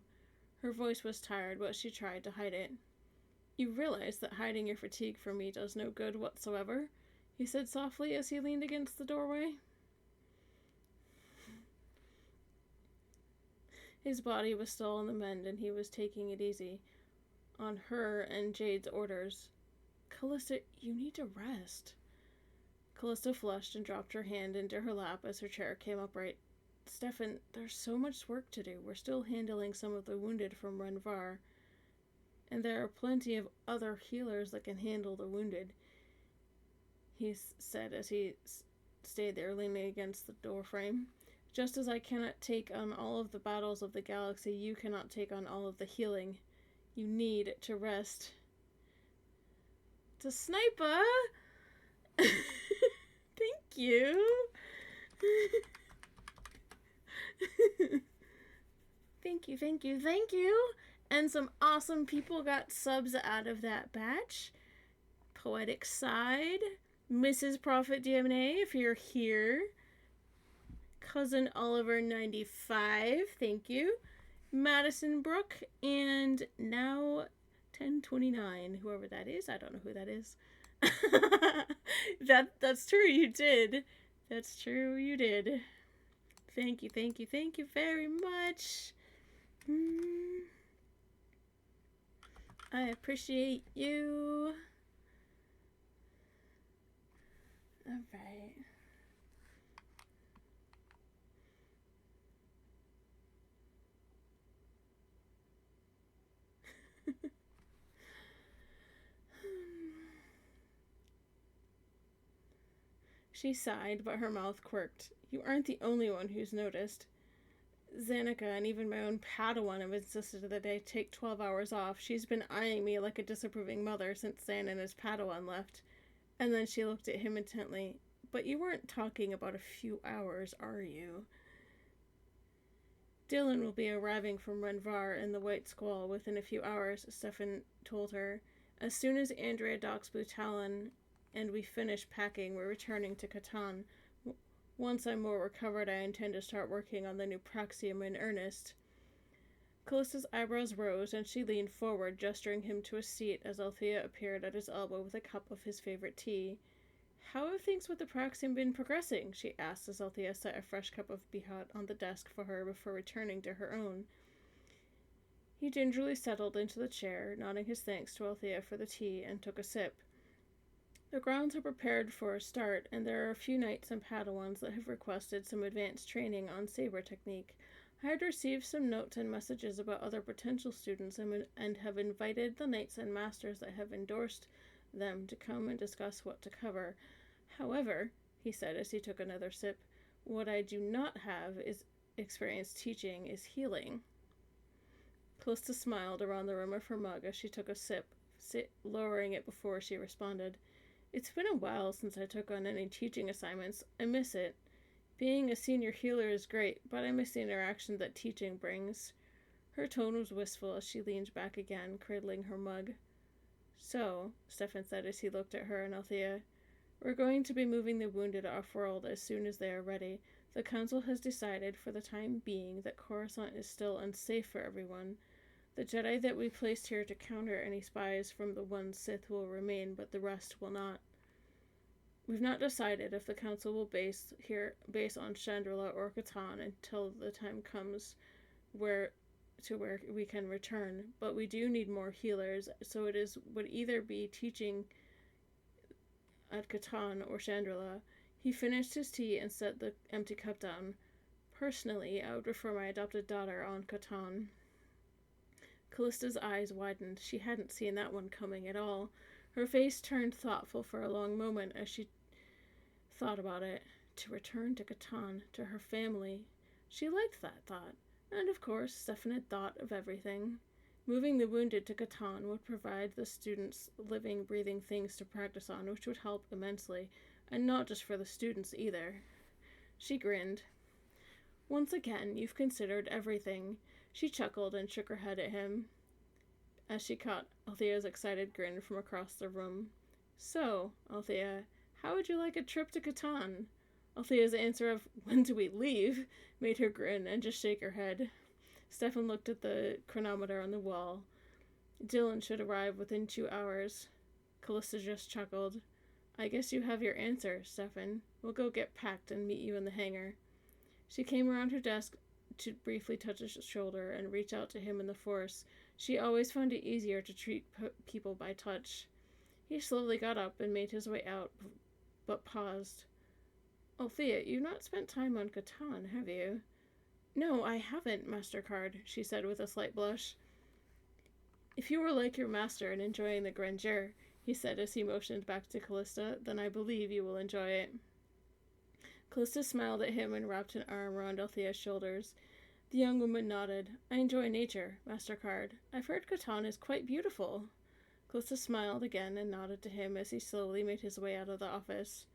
Her voice was tired, but she tried to hide it. You realize that hiding your fatigue from me does no good whatsoever, he said softly as he leaned against the doorway. His body was still on the mend, and he was taking it easy. On her and Jade's orders. Callista, you need to rest. Callista flushed and dropped her hand into her lap as her chair came upright. Stefan, there's so much work to do. We're still handling some of the wounded from Renvar, and there are plenty of other healers that can handle the wounded, he said as he stayed there leaning against the doorframe. Just as I cannot take on all of the battles of the galaxy, you cannot take on all of the healing. You need to rest. It's a sniper! Thank you! Thank you! And some awesome people got subs out of that batch. Poetic Side, Mrs. Prophet DNA, if you're here. Cousin Oliver 95, thank you. Madison Brook, and now 1029, whoever that is. I don't know who that is. That's true, you did. That's true, you did. Thank you very much. I appreciate you. Alright. She sighed, but her mouth quirked. You aren't the only one who's noticed. Zanika and even my own Padawan have insisted that I take 12 hours off. She's been eyeing me like a disapproving mother since Zan and his Padawan left. And then she looked at him intently. But you weren't talking about a few hours, are you? Dylan will be arriving from Renvar in the White Squall within a few hours, Stefan told her. As soon as Andrea docks Blue Talon and we finish packing, we're returning to Catan. Once I'm more recovered, I intend to start working on the new Praxium in earnest. Callista's eyebrows rose, and she leaned forward, gesturing him to a seat as Althea appeared at his elbow with a cup of his favorite tea. How have things with the Praxium been progressing? She asked as Althea set a fresh cup of Bihot on the desk for her before returning to her own. He gingerly settled into the chair, nodding his thanks to Althea for the tea, and took a sip. The grounds are prepared for a start, and there are a few knights and Padawans that have requested some advanced training on saber technique. I had received some notes and messages about other potential students and have invited the knights and masters that have endorsed them to come and discuss what to cover. However, he said as he took another sip, what I do not have is experience teaching is healing. Callista smiled around the rim of her mug as she took a sip, lowering it before she responded. It's been a while since I took on any teaching assignments. I miss it. Being a senior healer is great, but I miss the interaction that teaching brings. Her tone was wistful as she leaned back again, cradling her mug. So, Stefan said as he looked at her and Althea, we're going to be moving the wounded off-world as soon as they are ready. The Council has decided for the time being that Coruscant is still unsafe for everyone. The Jedi that we placed here to counter any spies from the one Sith will remain, but the rest will not. We've not decided if the Council will base on Chandrila or Catan until the time comes where we can return, but we do need more healers, so would either be teaching at Catan or Chandrila. He finished his tea and set the empty cup down. Personally, I would prefer my adopted daughter on Catan. Callista's eyes widened. She hadn't seen that one coming at all. Her face turned thoughtful for a long moment as she thought about it. To return to Catan, to her family. She liked that thought. And of course, Stefan had thought of everything. Moving the wounded to Catan would provide the students living, breathing things to practice on, which would help immensely. And not just for the students either. She grinned. Once again, you've considered everything. She chuckled and shook her head at him as she caught Althea's excited grin from across the room. So, Althea, how would you like a trip to Catan? Althea's answer of, when do we leave, made her grin and just shake her head. Stefan looked at the chronometer on the wall. Dylan should arrive within 2 hours. Callista just chuckled. I guess you have your answer, Stefan. We'll go get packed and meet you in the hangar. She came around her desk to briefly touch his shoulder and reach out to him in the Force. She always found it easier to treat people by touch. He slowly got up and made his way out but paused. Althea, you've not spent time on Catan, have you? No, I haven't, Mastercard, she said with a slight blush. If you were like your master and enjoying the grandeur, he said as he motioned back to Callista, then I believe you will enjoy it. Callista smiled at him and wrapped an arm around Althea's shoulders. The young woman nodded. I enjoy nature, Mastercard. I've heard Catan is quite beautiful. Callista smiled again and nodded to him as he slowly made his way out of the office.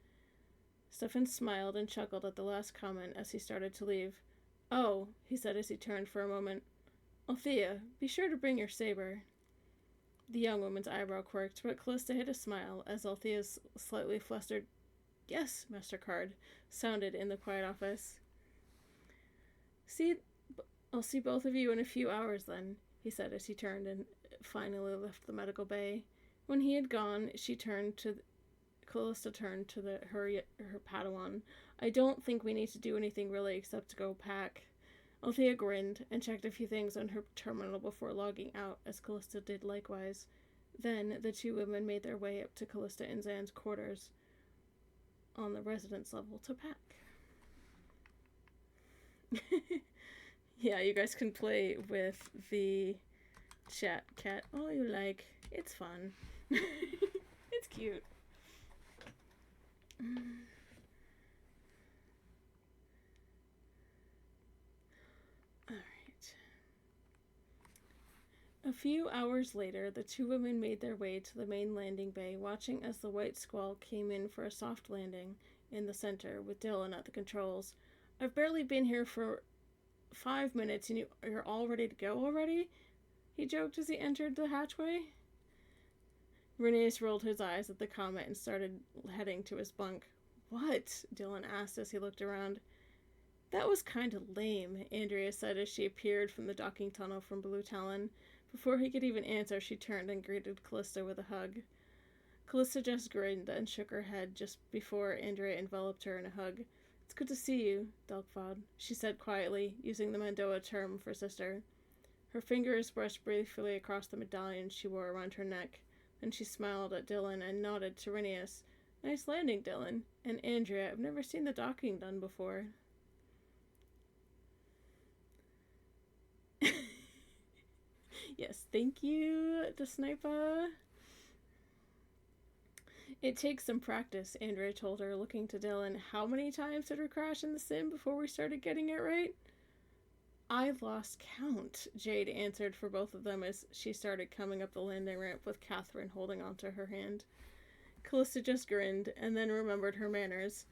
Stefan smiled and chuckled at the last comment as he started to leave. Oh, he said as he turned for a moment. Althea, be sure to bring your saber. The young woman's eyebrow quirked, but Callista hid a smile as Althea's slightly flustered, Yes, Mastercard, sounded in the quiet office. I'll see both of you in a few hours then, he said as he turned and finally left the medical bay. When he had gone, Callista turned to her Padawan. I don't think we need to do anything really except to go pack. Althea grinned and checked a few things on her terminal before logging out, as Callista did likewise. Then the two women made their way up to Callista and Zan's quarters on the residence level to pack. Yeah, you guys can play with the chat cat all you like. It's fun. It's cute. Alright. A few hours later, the two women made their way to the main landing bay, watching as the White Squall came in for a soft landing in the center, with Dylan at the controls. I've barely been here for 5 minutes and you're all ready to go already? He joked as he entered the hatchway. Rhaenys rolled his eyes at the comment and started heading to his bunk. What? Dylan asked as he looked around. That was kind of lame, Andrea said as she appeared from the docking tunnel from Blue Talon. Before he could even answer, she turned and greeted Callista with a hug. Callista just grinned and shook her head just before Andrea enveloped her in a hug. It's good to see you, Delkvad, she said quietly, using the Mandoa term for sister. Her fingers brushed briefly across the medallion she wore around her neck. Then she smiled at Dylan and nodded to Rhaenys. Nice landing, Dylan. And Andrea, I've never seen the docking done before. Yes, thank you, Desnipa. It takes some practice, Andrea told her, looking to Dylan. How many times did we crash in the sim before we started getting it right? I lost count, Jade answered for both of them as she started coming up the landing ramp with Catherine holding onto her hand. Callista just grinned and then remembered her manners.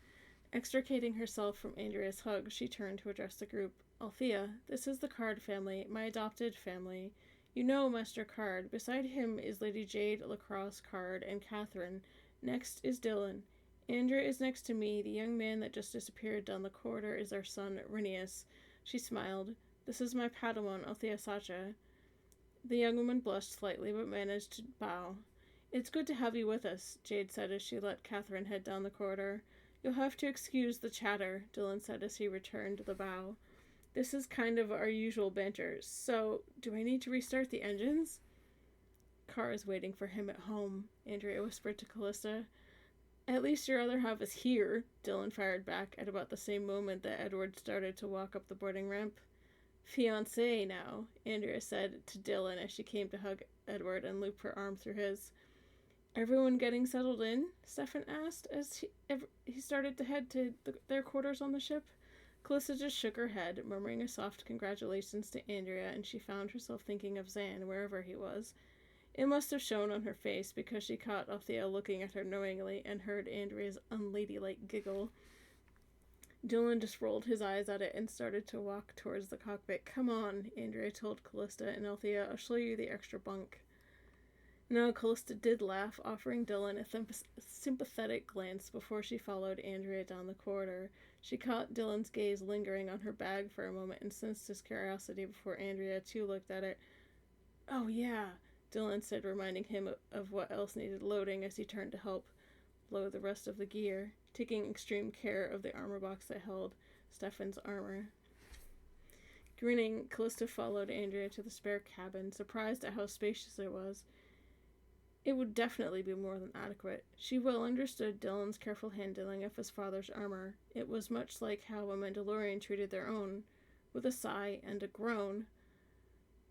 Extricating herself from Andrea's hug, she turned to address the group. Althea, this is the Card family, my adopted family. You know Master Card. Beside him is Lady Jade, Lacrosse Card, and Catherine. Next is Dylan. Andrea is next to me. The young man that just disappeared down the corridor is our son, Rhaenys. She smiled. This is my Padawan, Althea Sacha. The young woman blushed slightly, but managed to bow. It's good to have you with us, Jade said as she let Catherine head down the corridor. You'll have to excuse the chatter, Dylan said as he returned to the bow. This is kind of our usual banter. So, do I need to restart the engines? Carr is waiting for him at home, Andrea whispered to Callista. At least your other half is here, Dylan fired back at about the same moment that Edward started to walk up the boarding ramp. Fiancé now, Andrea said to Dylan as she came to hug Edward and loop her arm through his. Everyone getting settled in? Stefan asked as he started to head to their quarters on the ship. Callista just shook her head, murmuring a soft congratulations to Andrea, and she found herself thinking of Zan wherever he was. It must have shown on her face because she caught Althea looking at her knowingly and heard Andrea's unladylike giggle. Dylan just rolled his eyes at it and started to walk towards the cockpit. Come on, Andrea told Callista and Althea. I'll show you the extra bunk. No, Callista did laugh, offering Dylan a sympathetic glance before she followed Andrea down the corridor. She caught Dylan's gaze lingering on her bag for a moment and sensed his curiosity before Andrea, too, looked at it. Oh, yeah, Dylan said, reminding him of what else needed loading as he turned to help load the rest of the gear, taking extreme care of the armor box that held Stefan's armor. Grinning, Callista followed Andrea to the spare cabin, surprised at how spacious it was. It would definitely be more than adequate. She well understood Dylan's careful handling of his father's armor. It was much like how a Mandalorian treated their own. With a sigh and a groan,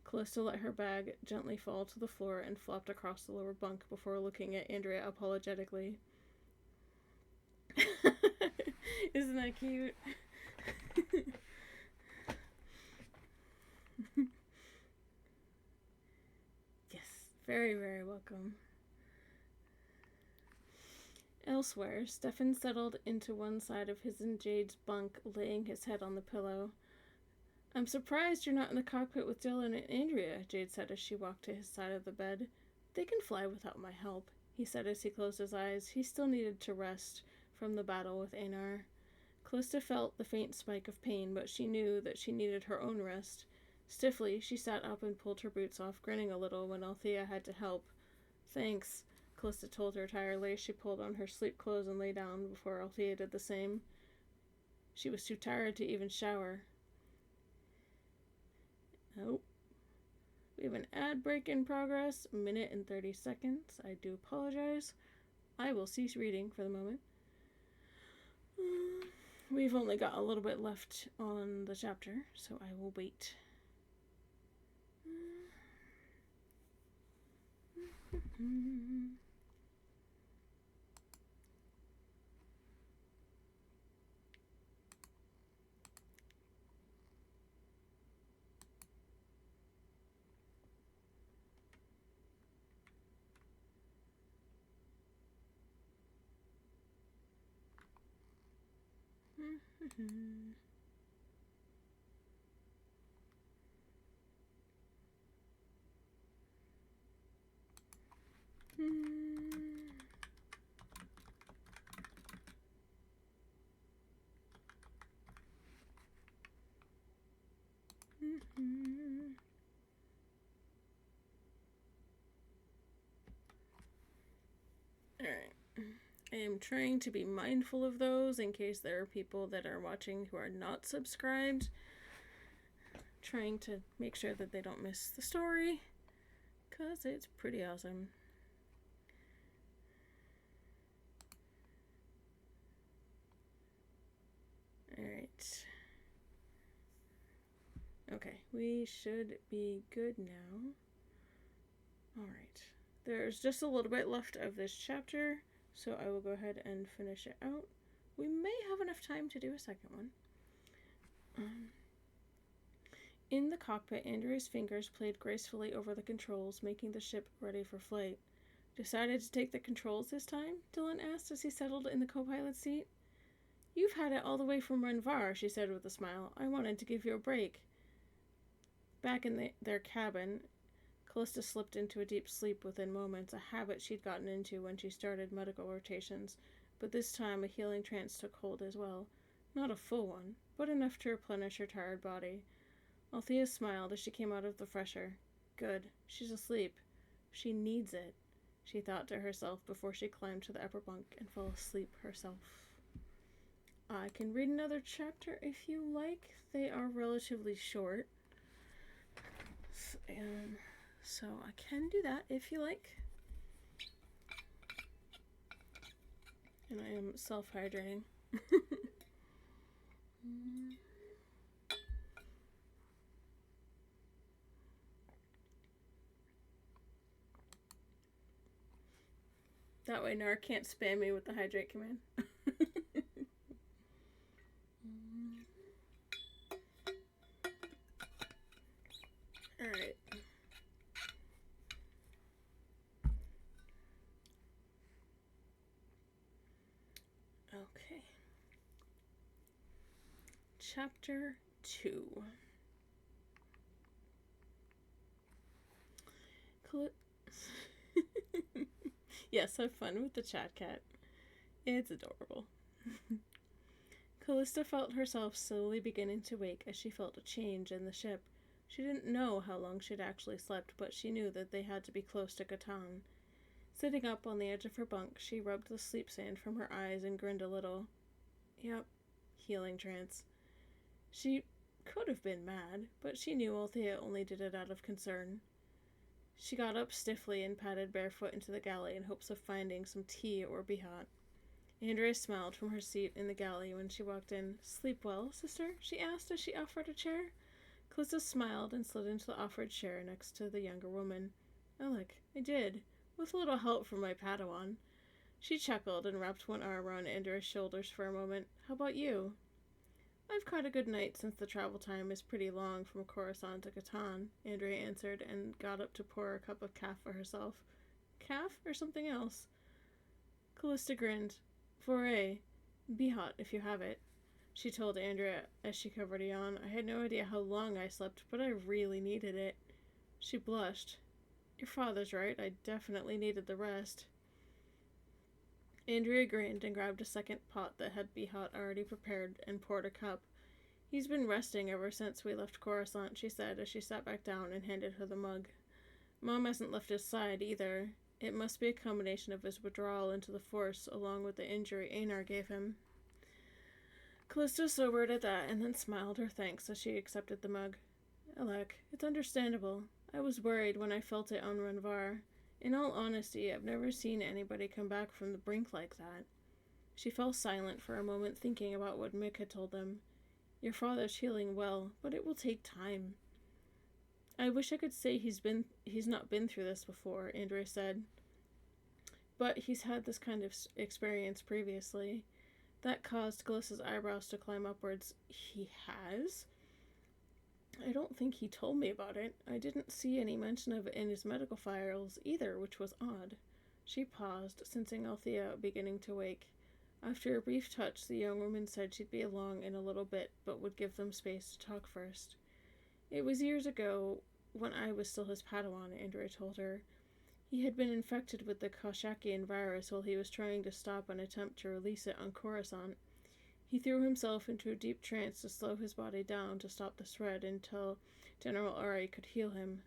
Callista let her bag gently fall to the floor and flopped across the lower bunk before looking at Andrea apologetically. Isn't that cute? Yes, very, very welcome. Elsewhere, Stefan settled into one side of his and Jade's bunk, laying his head on the pillow. I'm surprised you're not in the cockpit with Dylan and Andrea, Jade said as she walked to his side of the bed. They can fly without my help, he said as he closed his eyes. He still needed to rest from the battle with Einar. Callista felt the faint spike of pain, but she knew that she needed her own rest. Stiffly, she sat up and pulled her boots off, grinning a little when Althea had to help. Thanks, Callista told her tiredly as she pulled on her sleep clothes and lay down before Althea did the same. She was too tired to even shower. Oh. We have an ad break in progress, a minute and 30 seconds. I do apologize. I will cease reading for the moment. We've only got a little bit left on the chapter, so I will wait. Alright. I am trying to be mindful of those in case there are people that are watching who are not subscribed. Trying to make sure that they don't miss the story, because it's pretty awesome. Alright. Okay, we should be good now. Alright. There's just a little bit left of this chapter, so I will go ahead and finish it out. We may have enough time to do a second one. In the cockpit, Andrea's fingers played gracefully over the controls, making the ship ready for flight. Decided to take the controls this time? Dylan asked as he settled in the co-pilot's seat. You've had it all the way from Renvar, she said with a smile. I wanted to give you a break. Back in their cabin, Callista slipped into a deep sleep within moments, a habit she'd gotten into when she started medical rotations, but this time a healing trance took hold as well. Not a full one, but enough to replenish her tired body. Althea smiled as she came out of the fresher. Good, she's asleep. She needs it, she thought to herself before she climbed to the upper bunk and fell asleep herself. I can read another chapter if you like. They are relatively short. So I can do that if you like. And I am self-hydrating. That way Nar can't spam me with the hydrate command. Alright. Okay. Chapter 2. Yes, have fun with the chat cat. It's adorable. Callista felt herself slowly beginning to wake as she felt a change in the ship. She didn't know how long she'd actually slept, but she knew that they had to be close to Catan. Sitting up on the edge of her bunk, she rubbed the sleep sand from her eyes and grinned a little. Yep, healing trance. She could have been mad, but she knew Althea only did it out of concern. She got up stiffly and padded barefoot into the galley in hopes of finding some tea or behot. Andrea smiled from her seat in the galley when she walked in. "Sleep well, sister?" she asked as she offered a chair. Callista smiled and slid into the offered chair next to the younger woman. "Alec, I did, with a little help from my Padawan." She chuckled and wrapped one arm around Andrea's shoulders for a moment. "How about you?" "I've caught a good night since the travel time is pretty long from Coruscant to Catan," Andrea answered and got up to pour a cup of caf for herself. "Caf or something else?" Callista grinned. "Foray. Be hot if you have it," she told Andrea as she covered a yawn. "I had no idea how long I slept, but I really needed it." She blushed. "Your father's right. I definitely needed the rest." Andrea grinned and grabbed a second pot that had Behat already prepared and poured a cup. "He's been resting ever since we left Coruscant," she said as she sat back down and handed her the mug. "Mom hasn't left his side either. It must be a combination of his withdrawal into the Force along with the injury Einar gave him." Callista sobered at that and then smiled her thanks as she accepted the mug. "Alec, it's understandable. I was worried when I felt it on Renvar. In all honesty, I've never seen anybody come back from the brink like that." She fell silent for a moment, thinking about what Mick had told them. "Your father's healing well, but it will take time." "I wish I could say he's not been through this before," Andrea said. "But he's had this kind of experience previously." That caused Callista's eyebrows to climb upwards. "He has?" "I don't think he told me about it. I didn't see any mention of it in his medical files either, which was odd." She paused, sensing Althea beginning to wake. After a brief touch, the young woman said she'd be along in a little bit, but would give them space to talk first. "It was years ago, when I was still his Padawan," Andrea told her. "He had been infected with the Koshakian virus while he was trying to stop an attempt to release it on Coruscant. He threw himself into a deep trance to slow his body down to stop the spread until General Ari could heal him."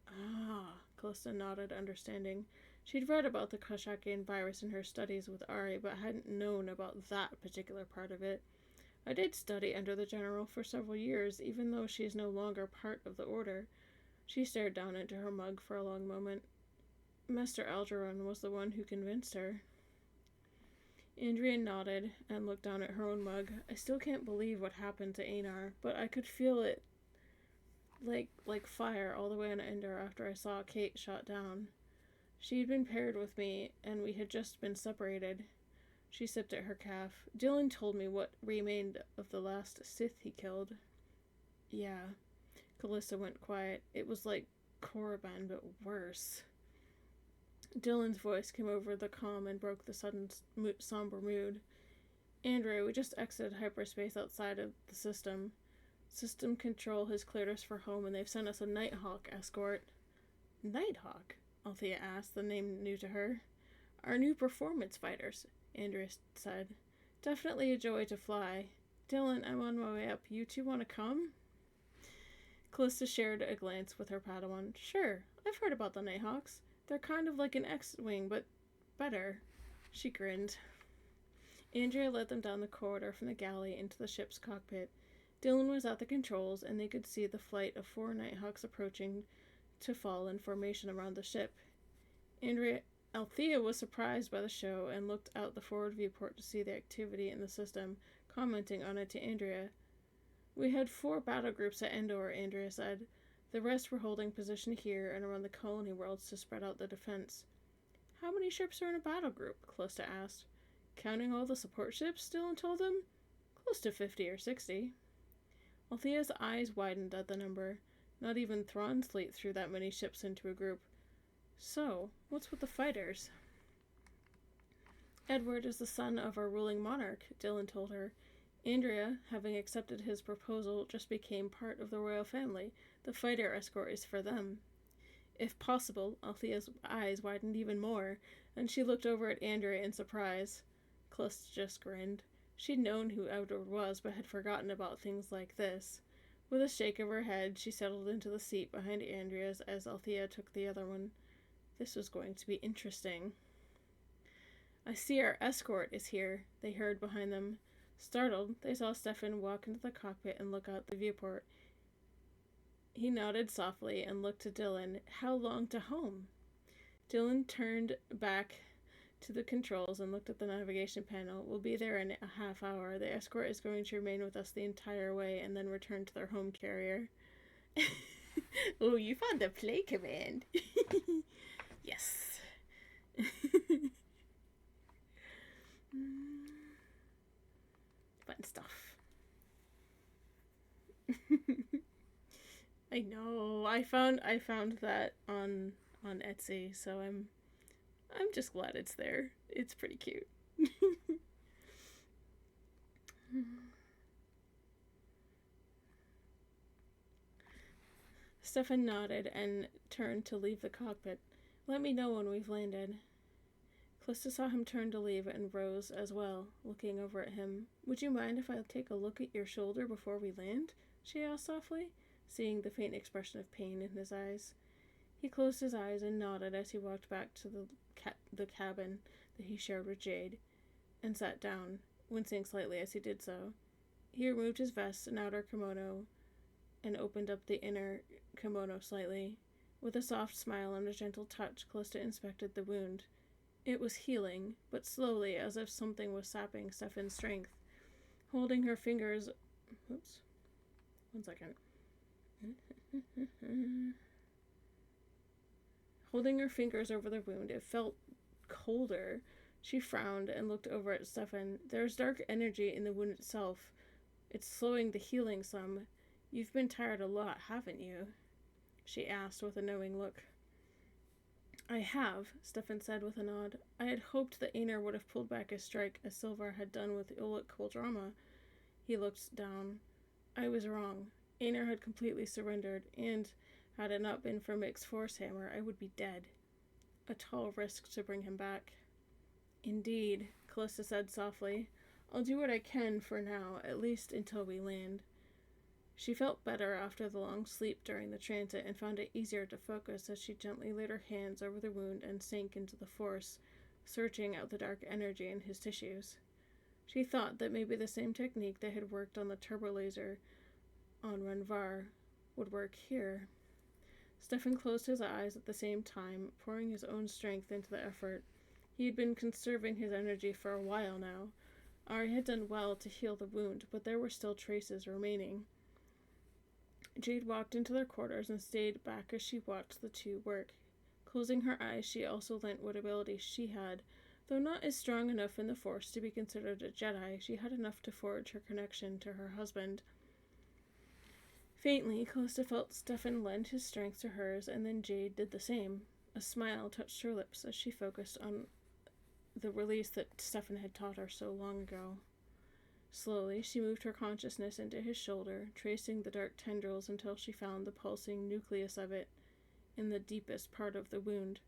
"Ah," Callista nodded, understanding. She'd read about the Koshakian virus in her studies with Ari, but hadn't known about that particular part of it. "I did study under the General for several years, even though she is no longer part of the Order." She stared down into her mug for a long moment. "Master Algernon was the one who convinced her." Andrea nodded and looked down at her own mug. "I still can't believe what happened to Einar, but I could feel it like fire all the way on Endor after I saw Kate shot down. She had been paired with me, and we had just been separated." She sipped at her caf. "Dylan told me what remained of the last Sith he killed." "Yeah." Callista went quiet. "It was like Korriban, but worse." Dylan's voice came over the comm and broke the sudden somber mood. "Andrea, we just exited hyperspace outside of the system. System control has cleared us for home, and they've sent us a Nighthawk escort." "Nighthawk?" Althea asked, the name new to her. "Our new performance fighters," Andrea said. "Definitely a joy to fly. Dylan, I'm on my way up. You two want to come?" Callista shared a glance with her Padawan. "Sure, I've heard about the Nighthawks. They're kind of like an X-Wing, but better." She grinned. Andrea led them down the corridor from the galley into the ship's cockpit. Dylan was at the controls, and they could see the flight of 4 Nighthawks approaching to fall in formation around the ship. Althea was surprised by the show and looked out the forward viewport to see the activity in the system, commenting on it to Andrea. "We had 4 battle groups at Endor," Andrea said. "The rest were holding position here and around the colony worlds to spread out the defense." "How many ships are in a battle group?" Callista asked. "Counting all the support ships," Dylan told them. "Close to 50 or 60. Althea's eyes widened at the number. Not even Thrawn's fleet threw that many ships into a group. "So, what's with the fighters?" "Edward is the son of our ruling monarch," Dylan told her. "Andrea, having accepted his proposal, just became part of the royal family. The fighter escort is for them." "If possible," Althea's eyes widened even more, and she looked over at Andrea in surprise. Callista just grinned. She'd known who Edward was, but had forgotten about things like this. With a shake of her head, she settled into the seat behind Andrea's as Althea took the other one. This was going to be interesting. "I see our escort is here," they heard behind them. Startled, they saw Stefan walk into the cockpit and look out the viewport. He nodded softly and looked to Dylan. How long to home? Dylan turned back to the controls and looked at the navigation panel. We'll be there in a half hour. The escort is going to remain with us the entire way and then return to their home carrier. Oh, you found the play command. Yes. Fun stuff. I know. I found that on Etsy, so I'm just glad it's there. It's pretty cute. Stefan nodded and turned to leave the cockpit. Let me know when we've landed. Callista saw him turn to leave and rose as well, looking over at him. Would you mind if I take a look at your shoulder before we land? She asked softly, seeing the faint expression of pain in his eyes. He closed his eyes and nodded as he walked back to the cabin that he shared with Jade, and sat down, wincing slightly as he did so. He removed his vest and outer kimono and opened up the inner kimono slightly. With a soft smile and a gentle touch, Callista inspected the wound. It was healing, but slowly, as if something was sapping Stefan's strength. Holding her fingers... Oops. 1 second. Holding her fingers over the wound, it felt colder. She frowned and looked over at Stefan. There's dark energy in the wound itself. It's slowing the healing some. You've been tired a lot, haven't you? She asked with a knowing look. I have, Stefan said with a nod. I had hoped that Einar would have pulled back his strike as Silvar had done with Ulik Koldrama. He looked down. I was wrong. Einar had completely surrendered, and had it not been for Mick's force hammer, I would be dead. A tall risk to bring him back. Indeed, Callista said softly. I'll do what I can for now, at least until we land. She felt better after the long sleep during the transit and found it easier to focus as she gently laid her hands over the wound and sank into the force, searching out the dark energy in his tissues. She thought that maybe the same technique that had worked on the turbo laser on Renvar would work here. Stefan closed his eyes at the same time, pouring his own strength into the effort. He had been conserving his energy for a while now. Ari had done well to heal the wound, but there were still traces remaining. Jade walked into their quarters and stayed back as she watched the two work. Closing her eyes, she also lent what abilities she had. Though not as strong enough in the Force to be considered a Jedi, she had enough to forge her connection to her husband. Faintly, Callista felt Stefan lend his strength to hers, and then Jade did the same. A smile touched her lips as she focused on the release that Stefan had taught her so long ago. Slowly, she moved her consciousness into his shoulder, tracing the dark tendrils until she found the pulsing nucleus of it in the deepest part of the wound.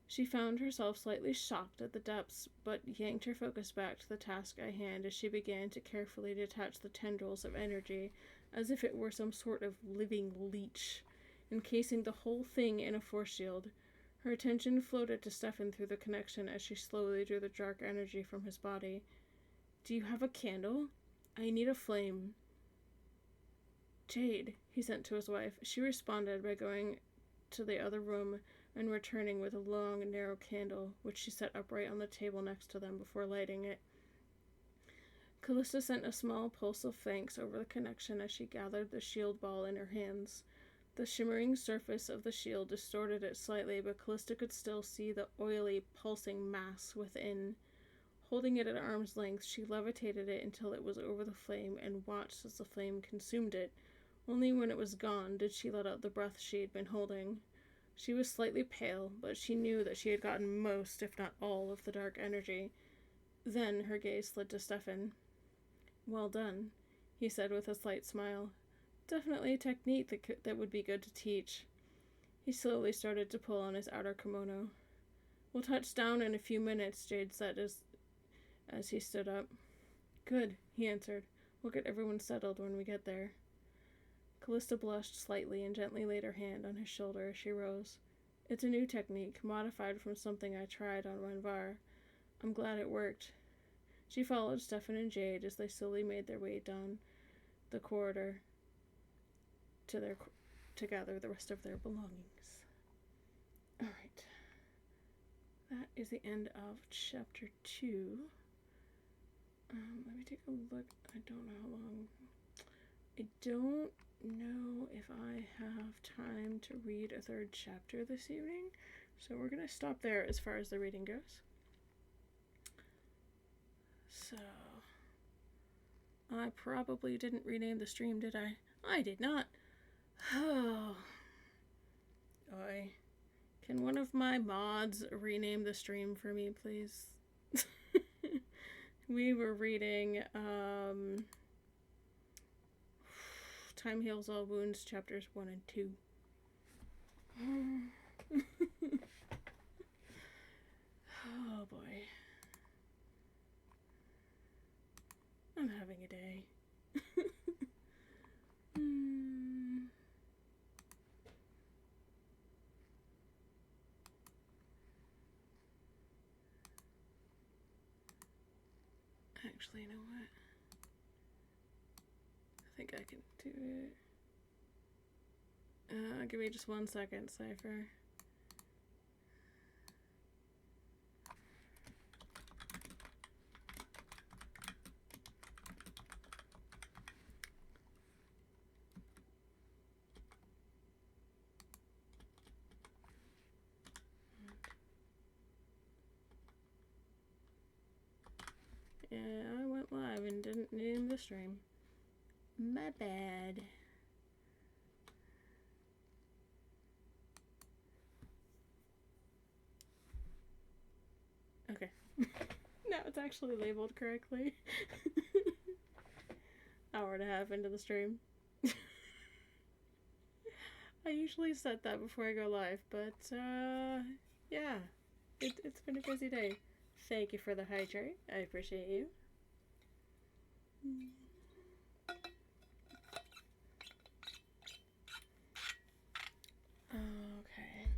She found herself slightly shocked at the depths, but yanked her focus back to the task at hand as she began to carefully detach the tendrils of energy, as if it were some sort of living leech, encasing the whole thing in a force shield. Her attention floated to Stefan through the connection as she slowly drew the dark energy from his body. Do you have a candle? I need a flame. Jade, he sent to his wife. She responded by going to the other room and returning with a long, narrow candle, which she set upright on the table next to them before lighting it. Callista sent a small pulse of thanks over the connection as she gathered the shield ball in her hands. The shimmering surface of the shield distorted it slightly, but Callista could still see the oily, pulsing mass within. Holding it at arm's length, she levitated it until it was over the flame and watched as the flame consumed it. Only when it was gone did she let out the breath she had been holding. She was slightly pale, but she knew that she had gotten most, if not all, of the dark energy. Then her gaze slid to Stefan. Well done, he said with a slight smile. Definitely a technique that would be good to teach. He slowly started to pull on his outer kimono. We'll touch down in a few minutes, Jade said as he stood up. Good, he answered. We'll get everyone settled when we get there. Callista blushed slightly and gently laid her hand on his shoulder as she rose. It's a new technique, modified from something I tried on Renvar. I'm glad it worked. She followed Stefan and Jade as they slowly made their way down the corridor to their to gather the rest of their belongings. Alright. That is the end of chapter 2. Let me take a look. I don't know how long. I don't know if I have time to read a third chapter this evening, so we're going to stop there as far as the reading goes. So, I probably didn't rename the stream, did I? I did not. Oh. Can one of my mods rename the stream for me, please? We were reading, Time Heals All Wounds, chapters 1 and 2. Oh boy. I'm having a day. Actually, you know what? I think I can do it. Give me just 1 second, Cypher. Yeah, I went live and didn't name the stream. My bad. Okay. Now it's actually labeled correctly. Hour and a half into the stream. I usually set that before I go live, but yeah. It's been a busy day. Thank you for the hydrate. I appreciate you. Okay.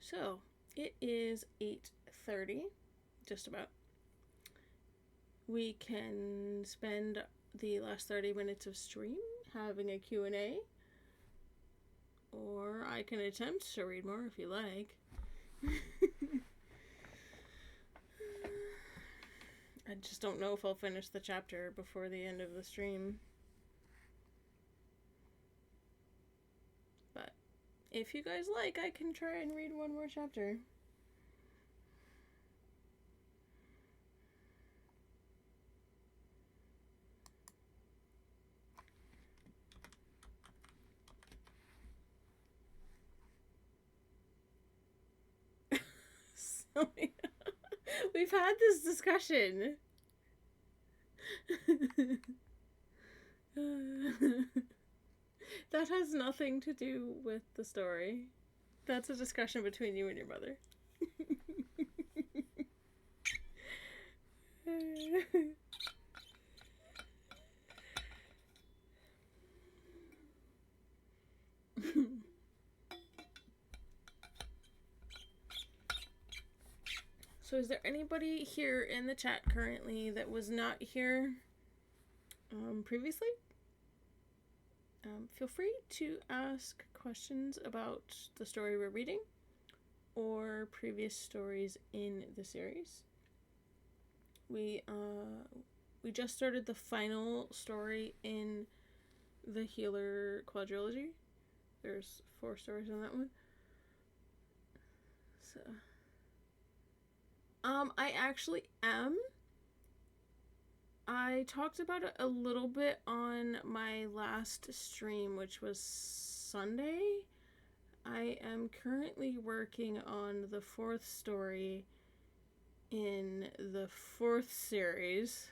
So, it is 8:30, just about. We can spend the last 30 minutes of stream having a Q&A, or I can attempt to read more if you like. I just don't know if I'll finish the chapter before the end of the stream. But if you guys like, I can try and read one more chapter. So, we've had this discussion. That has nothing to do with the story. That's a discussion between you and your mother. So is there anybody here in the chat currently that was not here previously? Feel free to ask questions about the story we're reading or previous stories in the series. We just started the final story in the Healer quadrilogy. There's 4 stories in that one. So I actually am. I talked about it a little bit on my last stream, which was Sunday. I am currently working on the 4th story in the 4th series.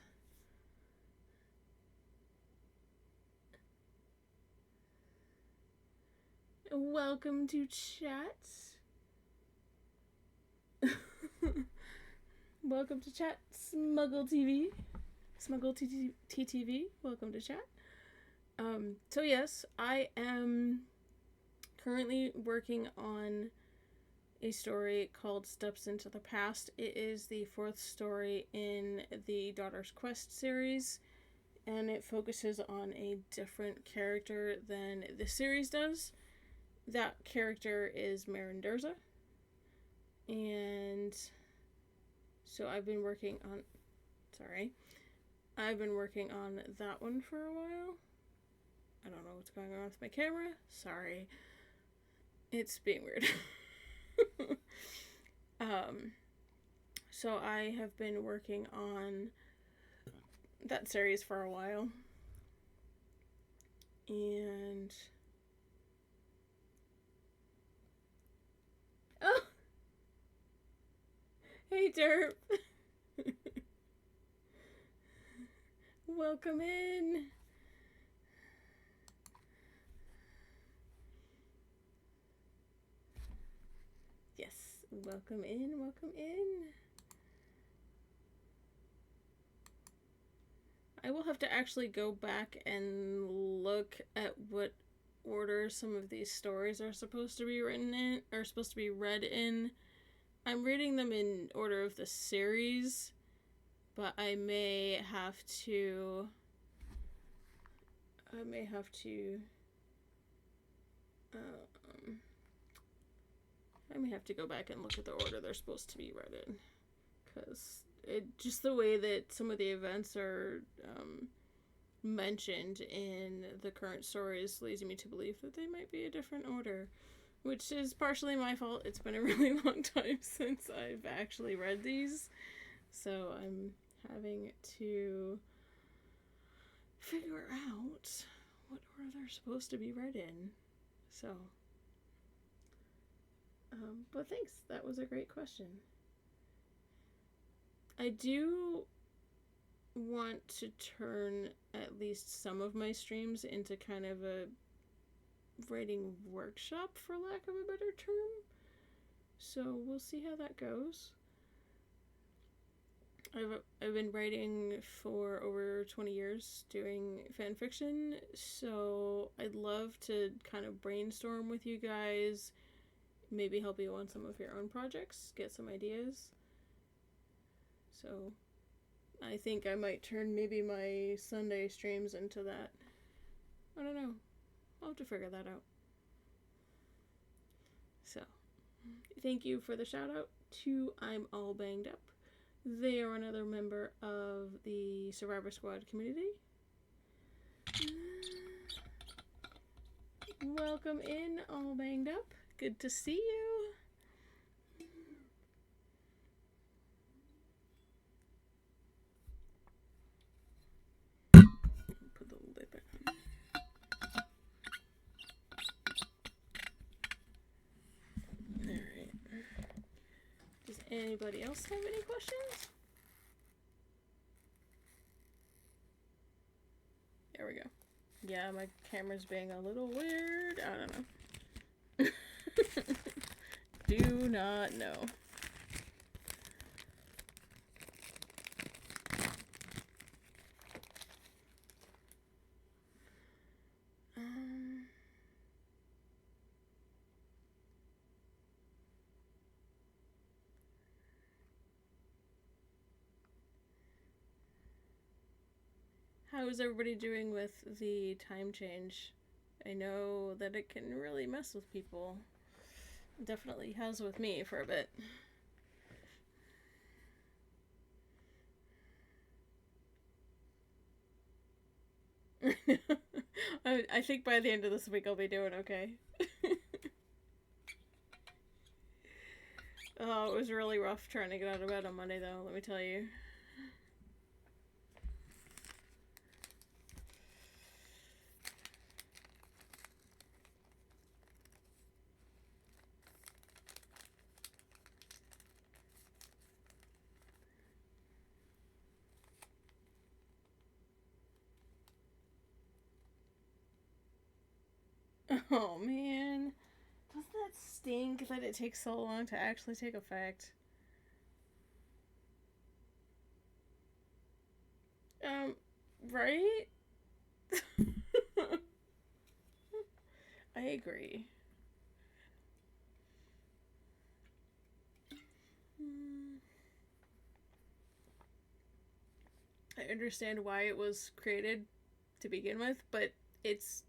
Welcome to chat. Welcome to chat, Smuggle TV. Smuggle TTV, welcome to chat. So yes, I am currently working on a story called Steps into the Past. It is the 4th story in the Daughter's Quest series. and it focuses on a different character than the series does. That character is Marinderza, and so I've been working on that one for a while. I don't know what's going on with my camera. Sorry. It's being weird. So I have been working on that series for a while. And oh, hey Derp. Welcome in. Yes, welcome in, welcome in. I will have to actually go back and look at what order some of these stories are supposed to be written in, or supposed to be read in. I'm reading them in order of the series, but I may have to go back and look at the order they're supposed to be read in, because just the way that some of the events are mentioned in the current stories leads me to believe that they might be a different order, which is partially my fault. It's been a really long time since I've actually read these, so I'm having to figure out what order they're supposed to be read in. So, but thanks. That was a great question. I do want to turn at least some of my streams into kind of a writing workshop, for lack of a better term. So we'll see how that goes. I've been writing for over 20 years doing fan fiction, so I'd love to kind of brainstorm with you guys, maybe help you on some of your own projects, get some ideas. So I think I might turn maybe my Sunday streams into that. I don't know. I'll have to figure that out. So, thank you for the shout out to I'm All Banged Up. They are another member of the Survivor Squad community. Welcome in, All Banged Up. Good to see you. Put the lid back on. Alright. Does anybody else have any questions? There we go. Yeah, my camera's being a little weird. I don't know. Do not know. How is everybody doing with the time change? I know that it can really mess with people. It definitely has with me for a bit. I think by the end of this week I'll be doing okay. Oh, it was really rough trying to get out of bed on Monday though, let me tell you. Oh man, doesn't that stink that it takes so long to actually take effect? Right? I agree. I understand why it was created to begin with, but it's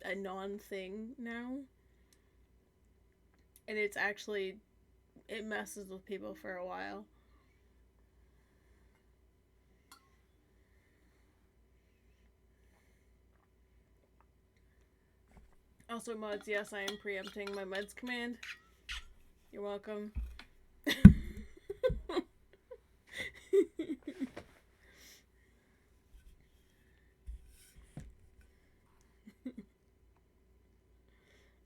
a non-thing now. And it's actually, it messes with people for a while. Also, mods, yes, I am preempting my meds command. You're welcome.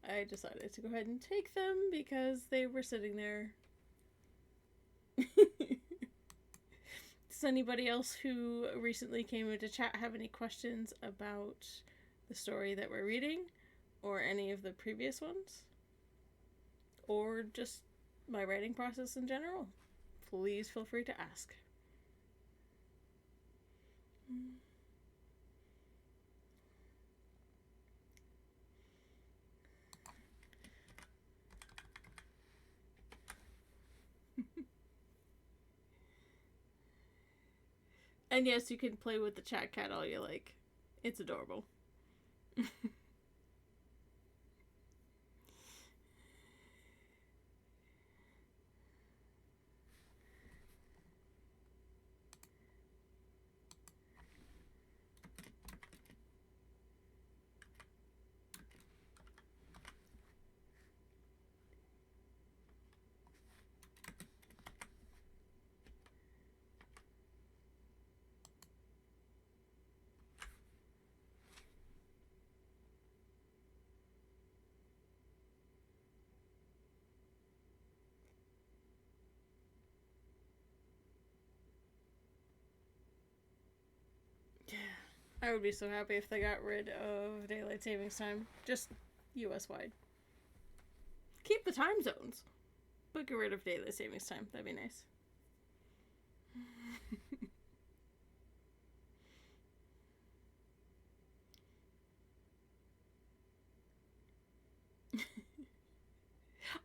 I decided to go ahead and take them because they were sitting there. Does anybody else who recently came into chat have any questions about the story that we're reading? Or any of the previous ones? Or just my writing process in general? Please feel free to ask. And yes, you can play with the chat cat all you like. It's adorable. I would be so happy if they got rid of daylight savings time. Just US wide. Keep the time zones, but get rid of daylight savings time. That'd be nice.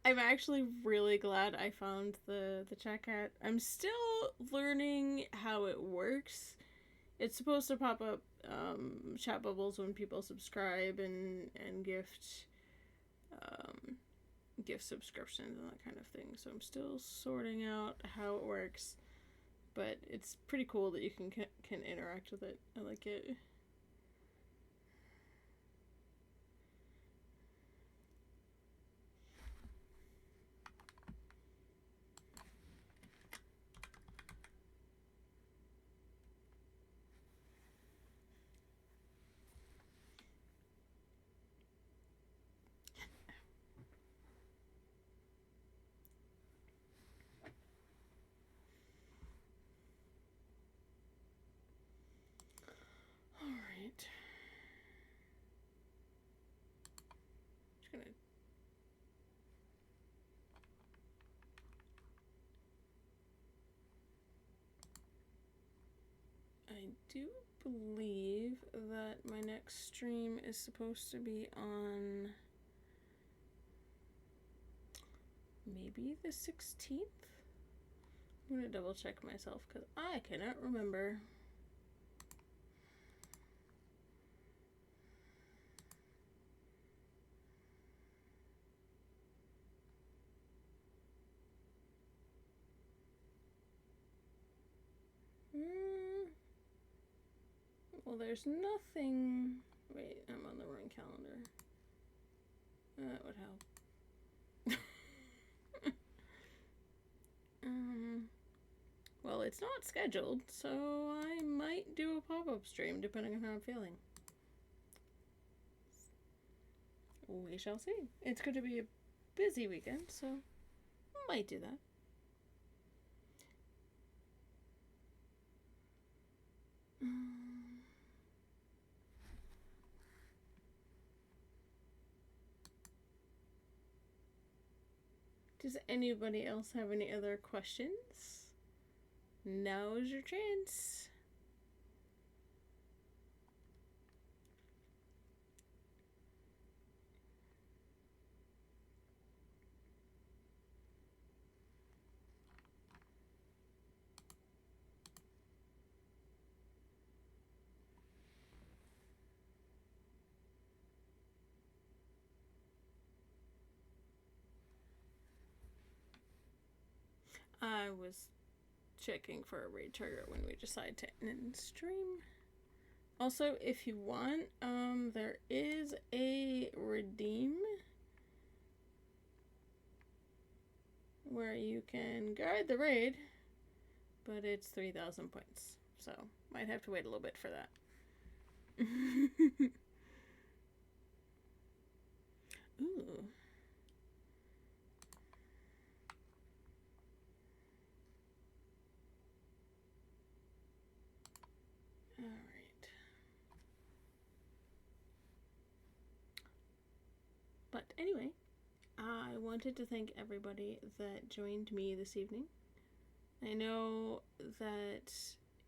I'm actually really glad I found the chat cat. I'm still learning how it works. It's supposed to pop up chat bubbles when people subscribe and gift gift subscriptions and that kind of thing. So I'm still sorting out how it works, but it's pretty cool that you can interact with it. I like it. Alright. Just gonna I do believe that my next stream is supposed to be on maybe the 16th? I'm gonna double check myself because I cannot remember. Well, there's nothing. Wait, I'm on the wrong calendar. That would help. Well, it's not scheduled, so I might do a pop-up stream depending on how I'm feeling. We shall see. It's going to be a busy weekend, so I might do that. Does anybody else have any other questions? Now is your chance. was checking for a raid trigger when we decide to end stream. Also, if you want, there is a redeem where you can guide the raid, but it's 3,000 points, so might have to wait a little bit for that. Ooh. Alright. But anyway, I wanted to thank everybody that joined me this evening. I know that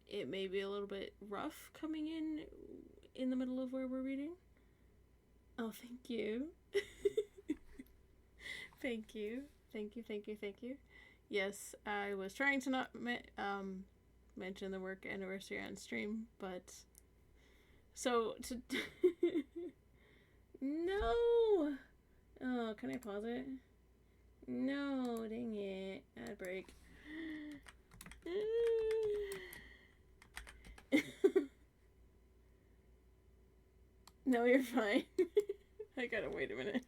it may be a little bit rough coming in the middle of where we're reading. Oh, thank you. Thank you. Thank you, thank you, thank you. Yes, I was trying to not mention the work anniversary on stream, but so to no. Oh, can I pause it? No, dang it. Ad break. No, you're fine. I gotta wait a minute.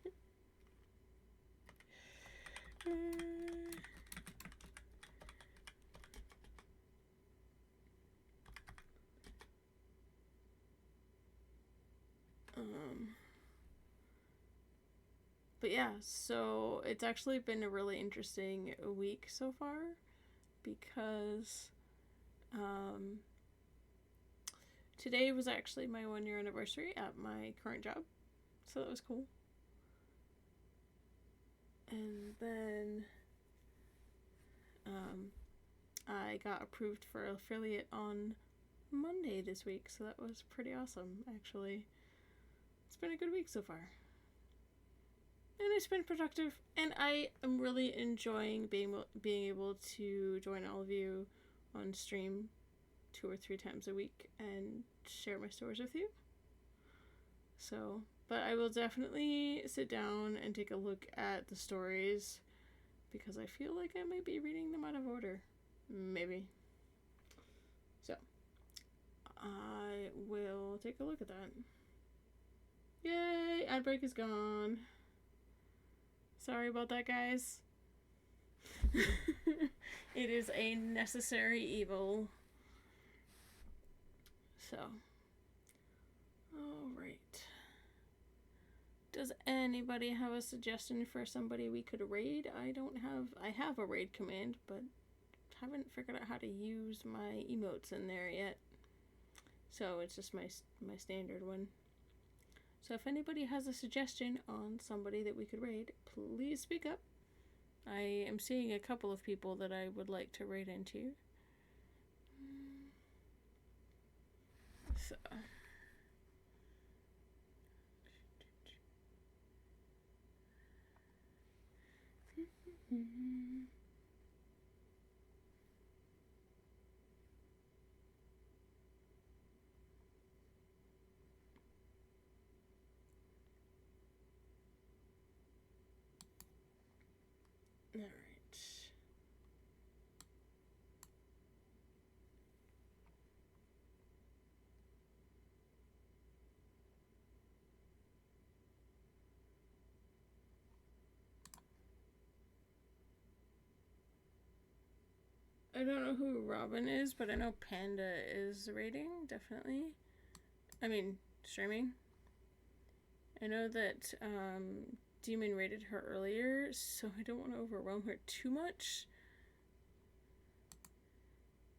But yeah, so it's actually been a really interesting week so far because today was actually my 1-year anniversary at my current job, so that was cool. And then I got approved for affiliate on Monday this week, so that was pretty awesome, actually. It's been a good week so far. And it's been productive, and I am really enjoying being able to join all of you on stream 2 or 3 times a week and share my stories with you. So, but I will definitely sit down and take a look at the stories because I feel like I might be reading them out of order. Maybe. So, I will take a look at that. Yay! Ad break is gone. Sorry about that, guys. It is a necessary evil. So, alright. Does anybody have a suggestion for somebody we could raid? I have a raid command, but haven't figured out how to use my emotes in there yet. So it's just my standard one. So if anybody has a suggestion on somebody that we could raid, please speak up. I am seeing a couple of people that I would like to raid into. So. Alright. I don't know who Robin is, but I know Panda is raiding, definitely. I mean, streaming. I know that Demon raided her earlier, so I don't want to overwhelm her too much.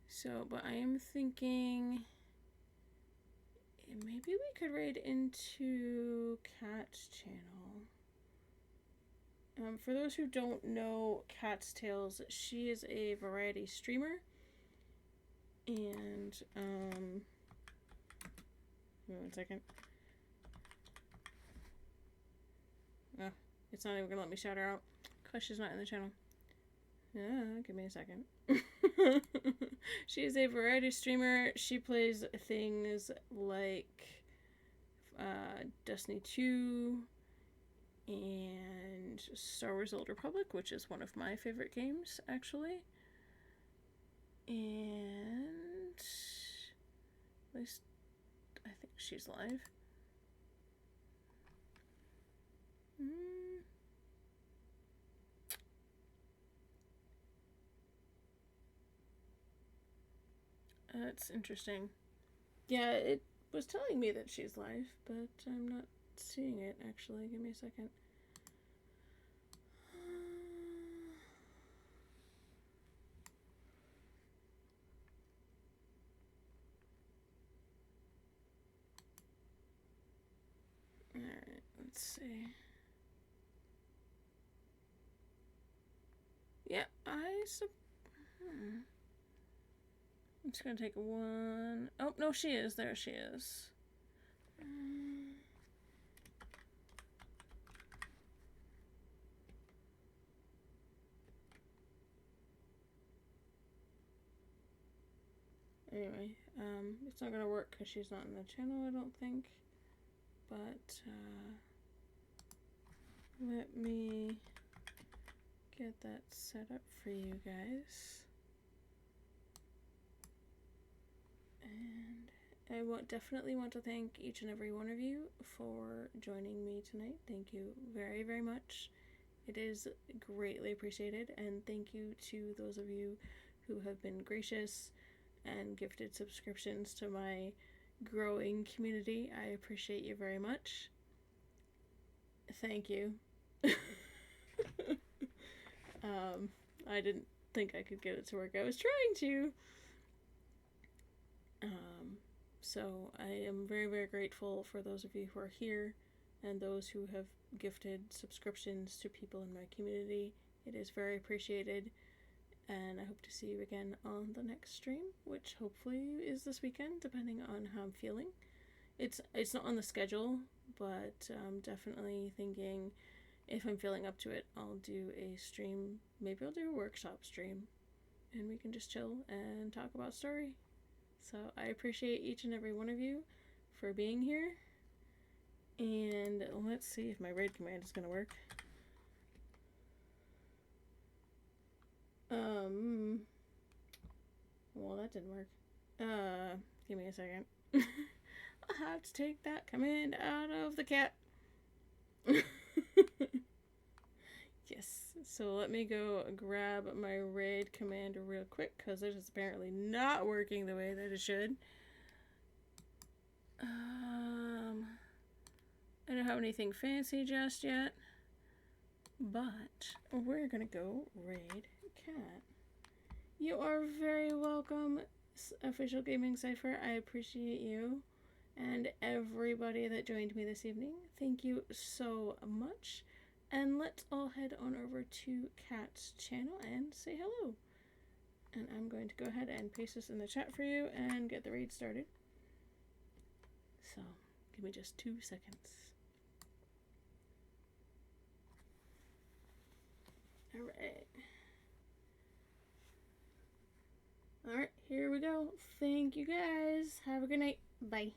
So, but I am thinking maybe we could raid into Cat's channel. For those who don't know Cat's Tales, she is a variety streamer. And, 1 second. Oh, it's not even gonna let me shout her out because she's not in the channel. Give me a second. She is a variety streamer. She plays things like Destiny 2 and Star Wars: The Old Republic, which is one of my favorite games, actually. And at least I think she's live. That's interesting. Yeah, it was telling me that she's live, but I'm not seeing it actually. Give me a second. Alright, let's see. Yeah, I'm just gonna take one. Oh, no, she is. There she is. Anyway, it's not gonna work because she's not in the channel, I don't think. But, let me get that set up for you guys. And I definitely want to thank each and every one of you for joining me tonight. Thank you very, very much. It is greatly appreciated. And thank you to those of you who have been gracious and gifted subscriptions to my growing community. I appreciate you very much. Thank you. I didn't think I could get it to work. I was trying to. So I am very, very grateful for those of you who are here and those who have gifted subscriptions to people in my community. It is very appreciated, and I hope to see you again on the next stream, which hopefully is this weekend, depending on how I'm feeling. It's not on the schedule, but I'm definitely thinking if I'm feeling up to it, I'll do a stream. Maybe I'll do a workshop stream, and we can just chill and talk about story. So I appreciate each and every one of you for being here. And let's see if my raid command is going to work. Well, that didn't work. Give me a second. I'll have to take that command out of the cat. Yes. So let me go grab my raid command real quick because it is apparently not working the way that it should. I don't have anything fancy just yet, but we're gonna go raid cat. You are very welcome, Official Gaming Cypher. I appreciate you and everybody that joined me this evening. Thank you so much. And let's all head on over to Kat's channel and say hello. And I'm going to go ahead and paste this in the chat for you and get the raid started. So, give me just 2 seconds. Alright. Alright, here we go. Thank you guys. Have a good night. Bye.